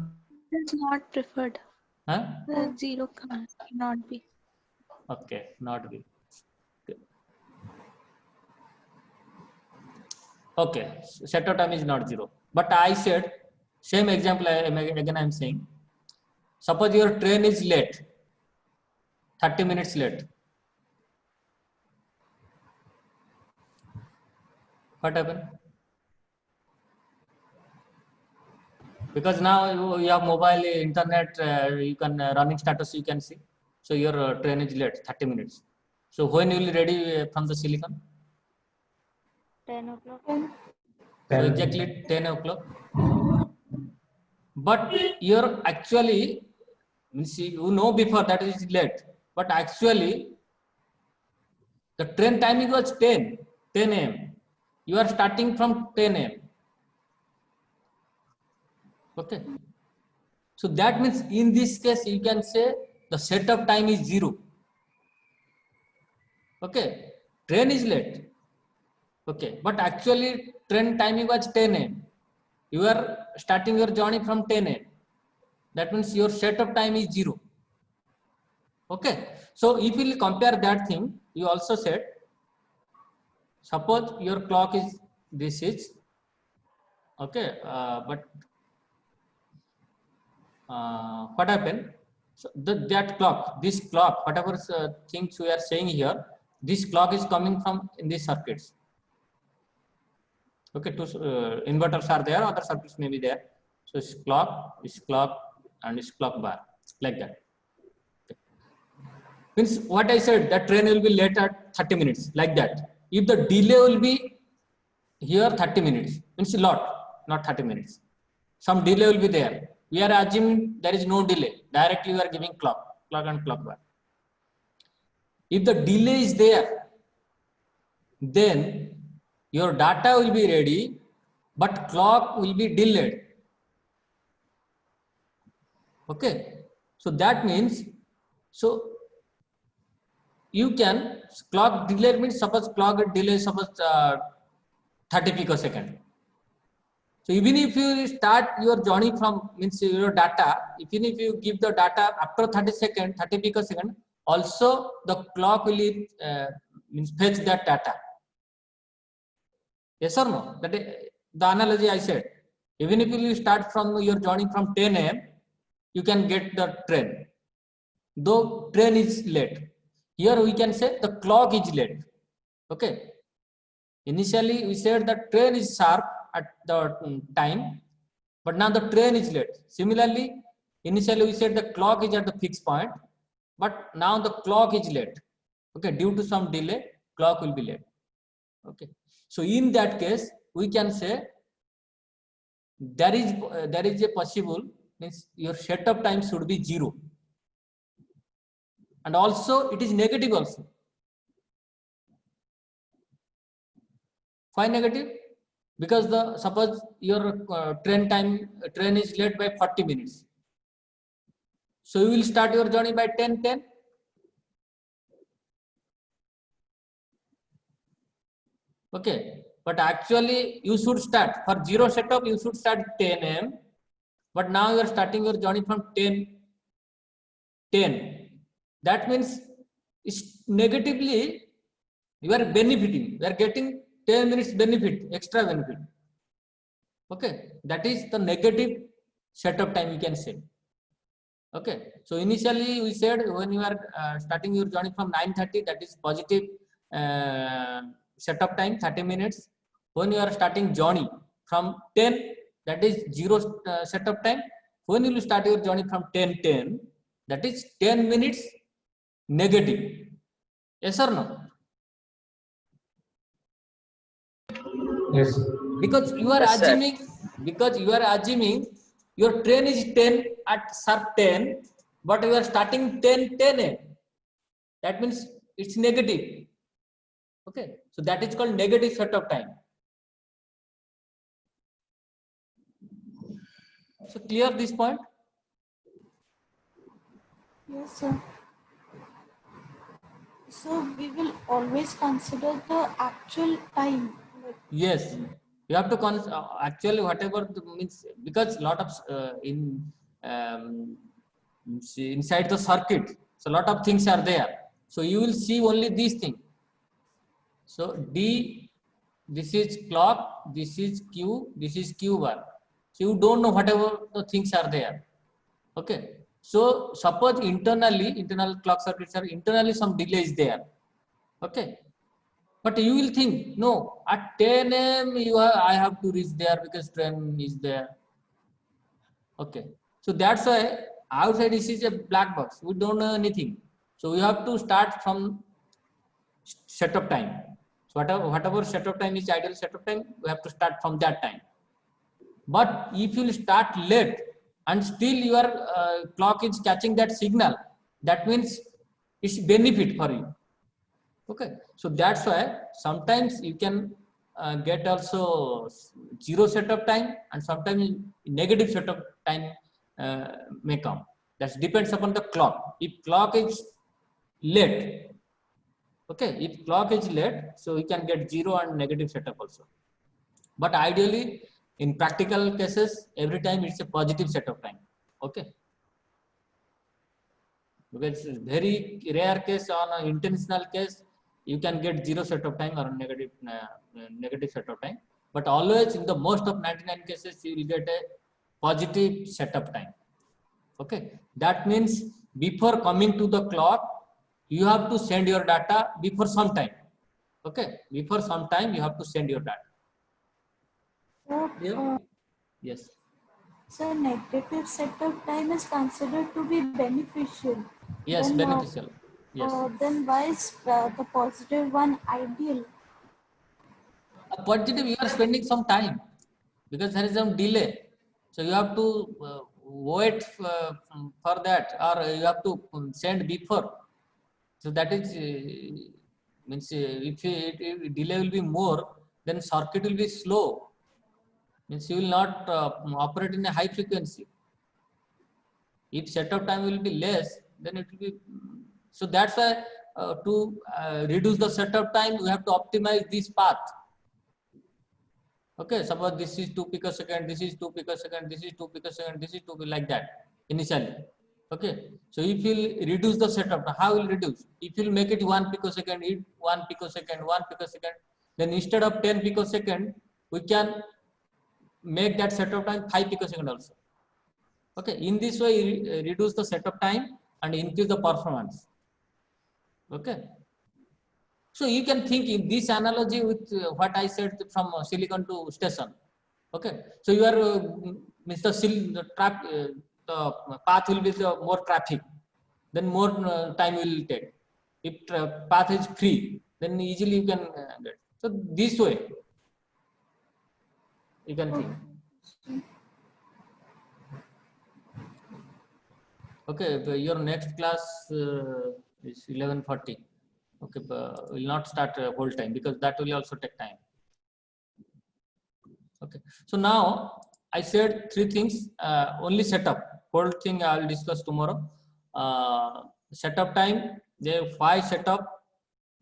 It's not preferred. Huh? Zero cannot be. Okay, not be. Okay, setup time is not 0. But I said, same example again I am saying. Suppose your train is late, 30 minutes late. What happened? Because now you have mobile, internet, you can running status you can see. So your train is late, 30 minutes. So when you will ready from the Silicon? 10 o'clock. So exactly 10 o'clock. But you're actually, means you know before that it is late. But actually, the train timing was 10 a.m. You are starting from 10 a.m. Okay. So that means in this case, you can say the setup time is 0. Okay. Train is late. Okay. But actually, train timing was 10 a.m. You are starting your journey from 10 a.m. That means your setup time is 0. Okay. So if you compare that thing, you also said, suppose your clock is this is okay, but what happened? So that clock, this clock, whatever things we are saying here, this clock is coming from in these circuits. Okay, two inverters are there, other circuits may be there. So it's clock, and it's clock bar, like that. Okay. Means what I said, that train will be late at 30 minutes, like that. If the delay will be here 30 minutes, means a lot, not 30 minutes. Some delay will be there. We are assuming there is no delay. Directly we are giving clock and clock bar. If the delay is there, then your data will be ready, but clock will be delayed. Okay. So that means, so you can, clock delay means suppose clock delay, suppose 30 picosecond. So even if you start your journey from means your data, even if you give the data after 30 picosecond, also the clock will means fetch that data. Yes or no? That is the analogy I said. Even if you start from your journey from 10 a.m., you can get the train. Though train is late. Here we can say the clock is late. Okay. Initially we said the train is sharp at the time, but now the train is late. Similarly, initially we said the clock is at the fixed point, but now the clock is late. Okay, due to some delay, clock will be late. Okay, so in that case, we can say there is a possible, means your setup time should be 0, and also it is negative also. Why negative? Because the suppose your train is late by 40 minutes. So you will start your journey by 10:10. Okay, but actually you should start for 0 setup. You should start 10 a.m. But now you are starting your journey from 10:10. That means it's negatively you are benefiting. You are getting 10 minutes benefit, extra benefit. Okay, that is the negative setup time you can say. Okay, so initially we said when you are starting your journey from 9:30, that is positive setup time 30 minutes. When you are starting journey from 10, that is 0 setup time. When you will start your journey from 10:10, that is 10 minutes negative. Yes or no? Yes. Because you are Yes, sir. assuming your train is 10 at sharp 10, but you are starting 10 a.m. That means it's negative. Okay, so that is called negative setup time. So clear this point? Yes, sir. So we will always consider the actual time. Yes, you have to actually whatever means, because lot of inside the circuit, so lot of things are there. So you will see only these things. So D, this is clock, this is Q, this is Q bar. So you don't know whatever the things are there. Okay. So suppose internal clock circuits are internally some delay is there. Okay. But you will think, no, at 10 a.m. I have to reach there because train is there. Okay. So that's why outside this is a black box. We don't know anything. So we have to start from setup time. So whatever setup time is ideal setup time, we have to start from that time. But if you start late and still your clock is catching that signal, that means it's benefit for you. Okay, so that's why sometimes you can get also zero setup time, and sometimes negative setup time may come. That depends upon the clock. If clock is late, okay, if clock is late, so you can get zero and negative setup also. But ideally, in practical cases, every time it's a positive setup time. Okay. Because it's very rare case, on an intentional case, you can get zero setup time or negative setup time. But always in the most of 99 cases, you will get a positive setup time. Okay. That means before coming to the clock, you have to send your data before some time. Okay. Before some time, you have to send your data. So, Yes. so negative setup time is considered to be beneficial. Yes, Then, beneficial. Yes. Then why is the positive one ideal? A positive, you are spending some time because there is some delay. So you have to wait for that, or you have to send before. So that is means if delay will be more, then circuit will be slow. Means you will not operate in a high frequency. If setup time will be less, then it will be. So that's why to reduce the setup time, we have to optimize this path. Okay, suppose this is 2 picosecond, this is 2 picosecond, this is 2 picosecond, this is 2 like that initially. Okay, so if you reduce the setup, how will reduce? If you make it 1 picosecond, 1 picosecond, 1 picosecond, then instead of 10 picosecond, we can make that setup time 5 picosecond also. Okay, in this way, reduce the setup time and increase the performance. Okay. So you can think in this analogy with what I said from silicon to station. Okay. So you are means the path will be the more traffic, then more time will take. If path is free, then easily you can get. So this way you can think. Okay. Your next class is 11:40. Okay, but will not start whole time because that will also take time. Okay, so now I said 3 things. Only setup. Whole thing I will discuss tomorrow. Setup time. The why setup.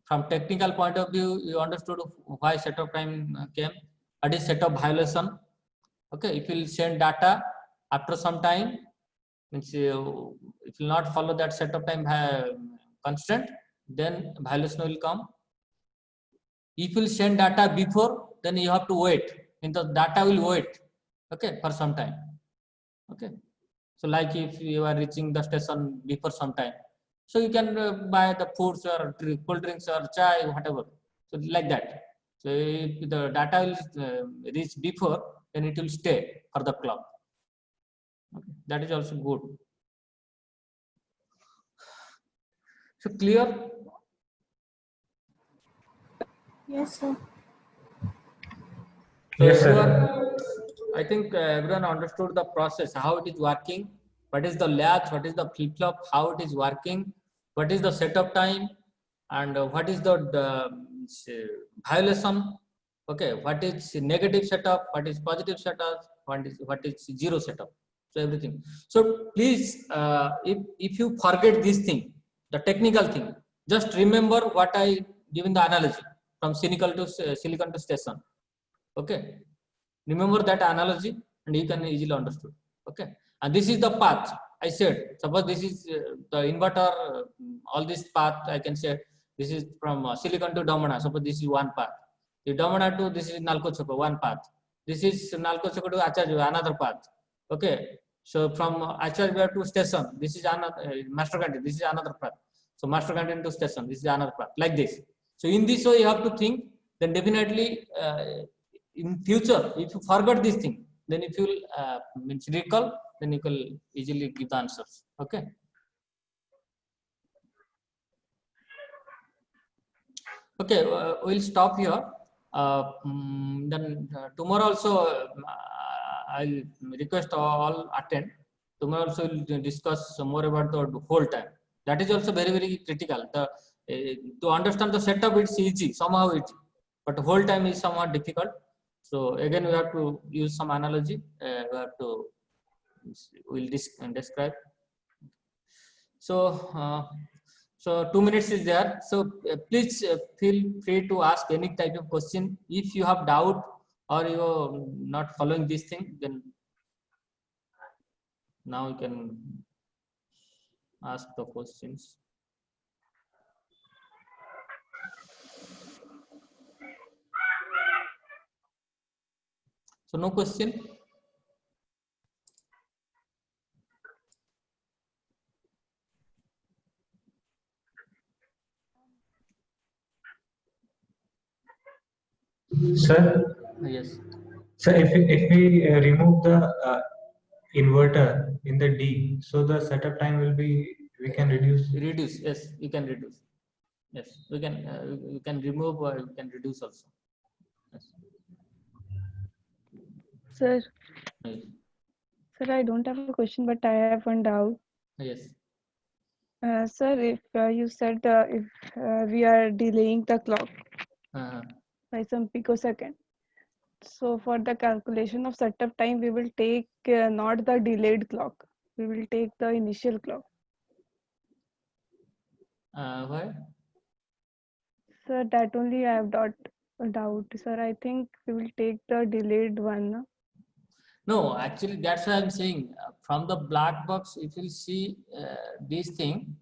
From technical point of view, you understood why setup time came. What is setup violation? Okay, if you will send data after some time, means if you will not follow that setup time constraint, then violation will come. If you send data before, then you have to wait, and the data will wait, okay, for some time. Okay, so like if you are reaching the station before some time, so you can buy the foods or cold drinks or chai, whatever. So like that. So if the data will reach before, then it will stay for the clock. Okay. That is also good. So clear? Yes, sir. So Yes, sir. I think everyone understood the process, how it is working, what is the latch, what is the flip-flop, how it is working, what is the setup time, and what is the violation. Okay, what is negative setup, what is positive setup, what is zero setup. So everything. So please, if you forget this thing, the technical thing, just remember what I given the analogy from silicon to station. Okay, remember that analogy and you can easily understood. Okay, and this is the path I said. Suppose this is the inverter, all this path I can say this is from silicon to Domana. Suppose this is one path. The Domana to this is Nalco Choco, one path. This is Nalco Choco to Acharya, another path. Okay, so from Acharya to station, this is another master canteen. This is another path. So master canteen to station, this is another path. Like this. So in this way you have to think. Then definitely. In future, if you forget this thing, then if you means recall, then you can easily give the answers. Okay. Okay, we'll stop here. Then tomorrow also, I'll request all attend. Tomorrow also we'll discuss more about the whole time. That is also very critical. The to understand the setup, it's easy somehow but whole time is somewhat difficult. So again, we have to use some analogy. We have to we'll describe. So so 2 minutes is there. So please feel free to ask any type of question. If you have doubt or you're not following this thing, then now you can ask the questions. So no question. Sir, Yes. so if we remove the inverter in the D, so the setup time will be, we can reduce. Reduce. Yes, you can reduce. Yes, we can. You can remove or you can reduce also. Yes. Sir, Yes. sir, I don't have a question, but I have one doubt. Yes. Sir, if you said if we are delaying the clock by some picosecond, so for the calculation of setup time, we will take not the delayed clock, we will take the initial clock. Why? Sir, that only I have a doubt. Sir, I think we will take the delayed one. No? No, actually, that's why I'm saying from the black box, if you see this thing,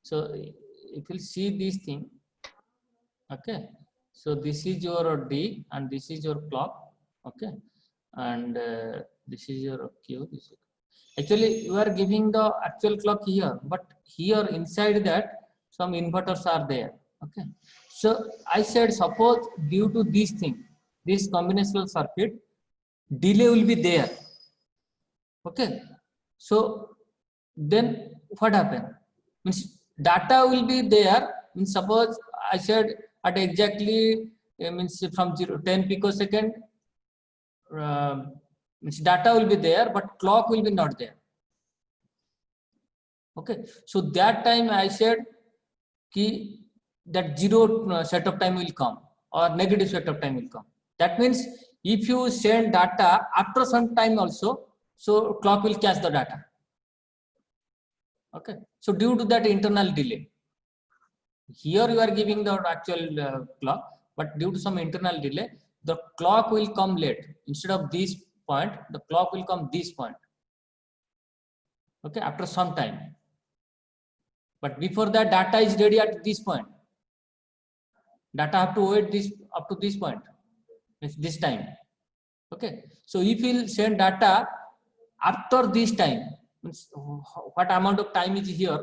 so if you see this thing, okay, so this is your D and this is your clock, okay, and this is your Q. Actually, you are giving the actual clock here, but here inside that some inverters are there, okay. So I said, suppose due to this thing, this combinational circuit, delay will be there, okay. So then what happened? Means data will be there. Means suppose I said at exactly means from 10 picosecond, means data will be there, but clock will be not there. Okay, so that time I said ki that zero setup time will come or negative setup time will come. That means if you send data after some time also, so clock will catch the data. Okay, so due to that internal delay, here you are giving the actual clock, but due to some internal delay, the clock will come late. Instead of this point, the clock will come this point. Okay, after some time. But before that, data is ready at this point. Data have to wait this up to this point, this time. Okay, so if you send data after this time, means what amount of time is here,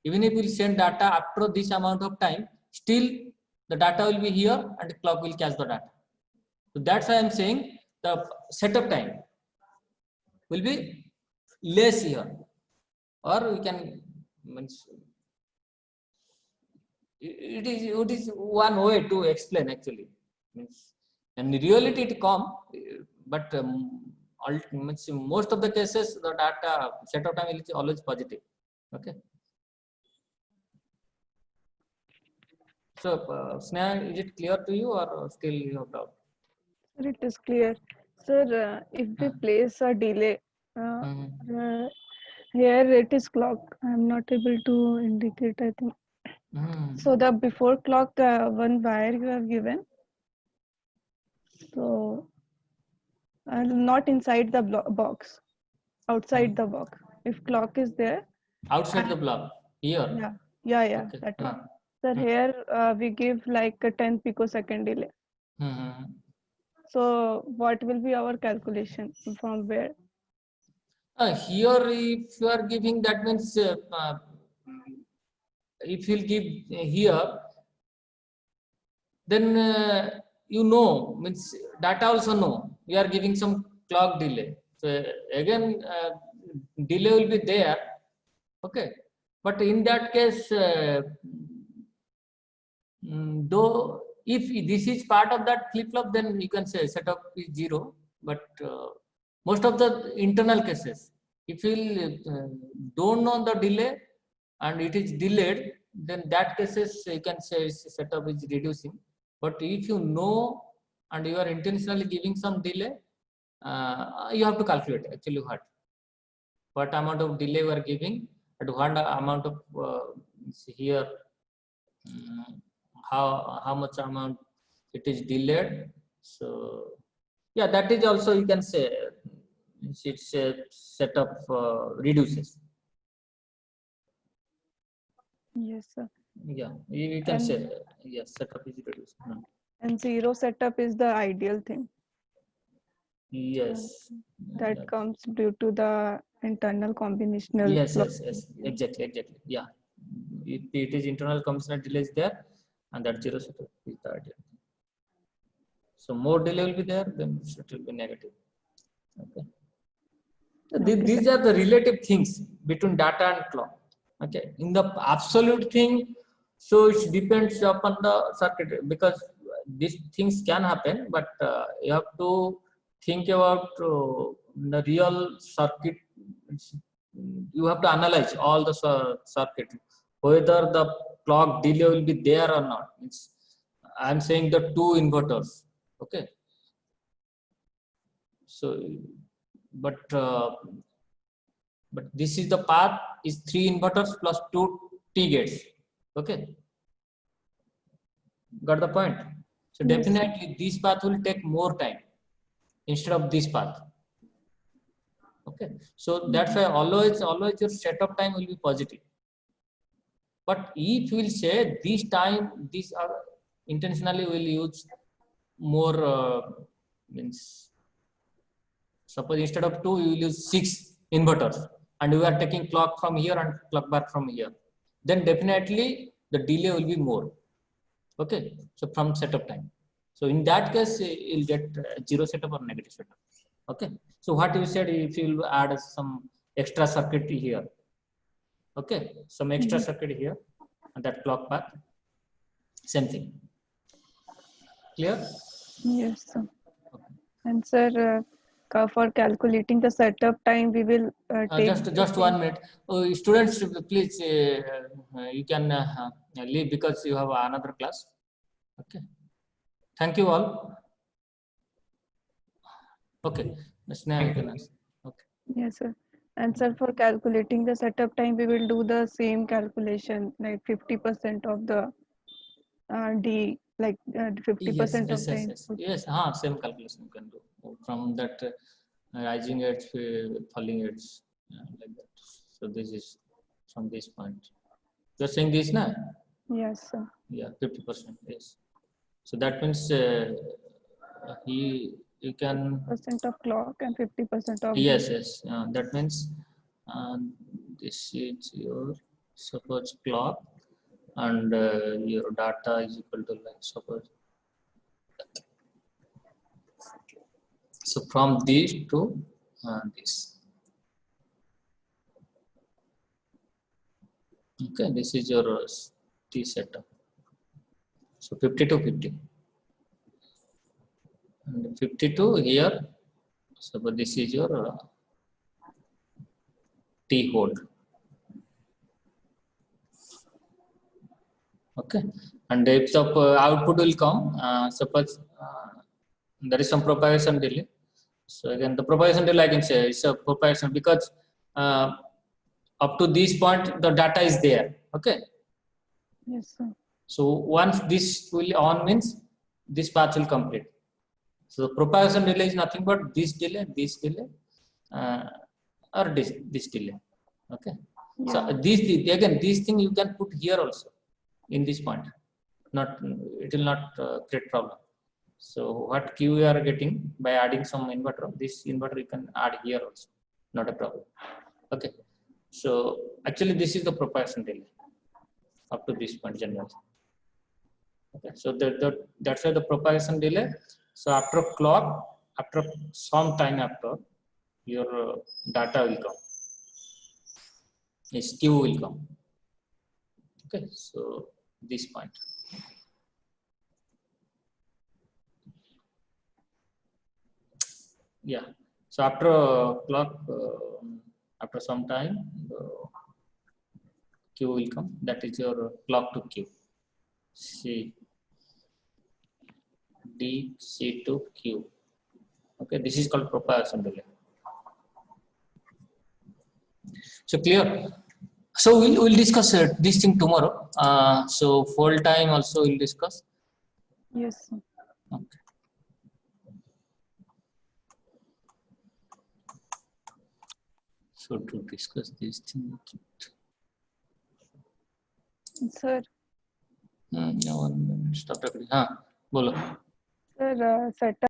even if we send data after this amount of time, still the data will be here and the clock will catch the data. So that's why I'm saying the setup time will be less here, or we can means it is one way to explain actually. Means And in reality it come, but most of the cases the data setup time is always positive. Okay. So Sneha, is it clear to you or still you have doubt? Sir, it is clear. Sir, if we place a delay, here it is clock. I'm not able to indicate, I think. So the before clock, one wire you have given. So not inside the box, outside the box. If clock is there. Outside the block, here? Yeah, Okay. that one. Sir, here we give like a 10 picosecond delay. So what will be our calculation from where? Here, if you are giving, that means if you'll give here, then you know, means data also know you are giving some clock delay. So again, delay will be there. Okay, but in that case, though if this is part of that flip flop, then you can say setup is 0. But most of the internal cases, if you don't know the delay and it is delayed, then that cases you can say setup is reducing. But if you know and you are intentionally giving some delay, you have to calculate actually what amount of delay we are giving, at what amount of here, how much amount it is delayed. So yeah, that is also you can say its setup reduces. Yes, sir. Yeah, you can say yes, setup is reduced. And 0 setup is the ideal thing. Yes, that comes due to the internal combinational. Yes, exactly. Yeah, it is internal combinational delay is there, and that 0 setup is the ideal. So more delay will be there, then it will be negative. Okay. So these are the relative things between data and clock. Okay. In the absolute thing, so it depends upon the circuit, because these things can happen, but you have to think about the real circuit. You have to analyze all the circuit, whether the clock delay will be there or not. I'm saying the 2 inverters. Okay. So, but this is the path is 3 inverters plus 2 T gates. Okay. Got the point? So definitely this path will take more time instead of this path. Okay. So that's why always your setup time will be positive. But if you will say this time, these are intentionally will use more means, suppose instead of 2 you will use 6 inverters, and you are taking clock from here and clock back from here, then definitely the delay will be more. Okay. So from setup time, so in that case you'll get 0 setup or negative setup. Okay. So what you said, if you will add some extra circuit here, okay, some extra circuit here and that clock path, same thing. Clear? Yes, sir. Okay. And sir, for calculating the setup time, we will take just 1 minute. Students, please you can leave because you have another class. Okay. Thank you all. Okay. Sneha, you can ask. Okay. Yes, sir. And sir, for calculating the setup time, we will do the same calculation, like 50% of the D, like 50% of the input. Yes. Same calculation you can do from that rising edge, falling edge, like that. So this is from this point. You're saying this now? Yes, sir. Yeah, 50%. Yes. So that means you can % of clock and 50% of yes. That means this is your suppose clock, and your data is equal to, like, suppose. So from this to this. Okay, this is your T setup. So 50 to 50. and 52 here. So, but this is your T hold. Okay, and if the output will come, suppose there is some propagation delay. So again, the propagation delay I can say it's a propagation because up to this point the data is there. Okay. Yes, sir. So once this will on means this path will complete. So the propagation delay is nothing but this delay, or this delay. Okay. So these thing you can put here also in this point. Not it will not create problem. So what Q you are getting by adding some inverter, this inverter you can add here also, not a problem. Okay. So actually this is the propagation delay up to this point generally. Okay. So that's why the propagation delay. So after clock, after some time after, your data will come. This Q will come. Okay. So this point. Yeah. So after clock, after some time, Q will come. That is your clock to Q. C D C to Q. Okay, this is called propagation delay. So clear. So we'll discuss this thing tomorrow. So full time also we'll discuss. Yes, sir. Okay. So to discuss this thing. Sir. No, stop recording. हाँ, बोलो. Sir, setup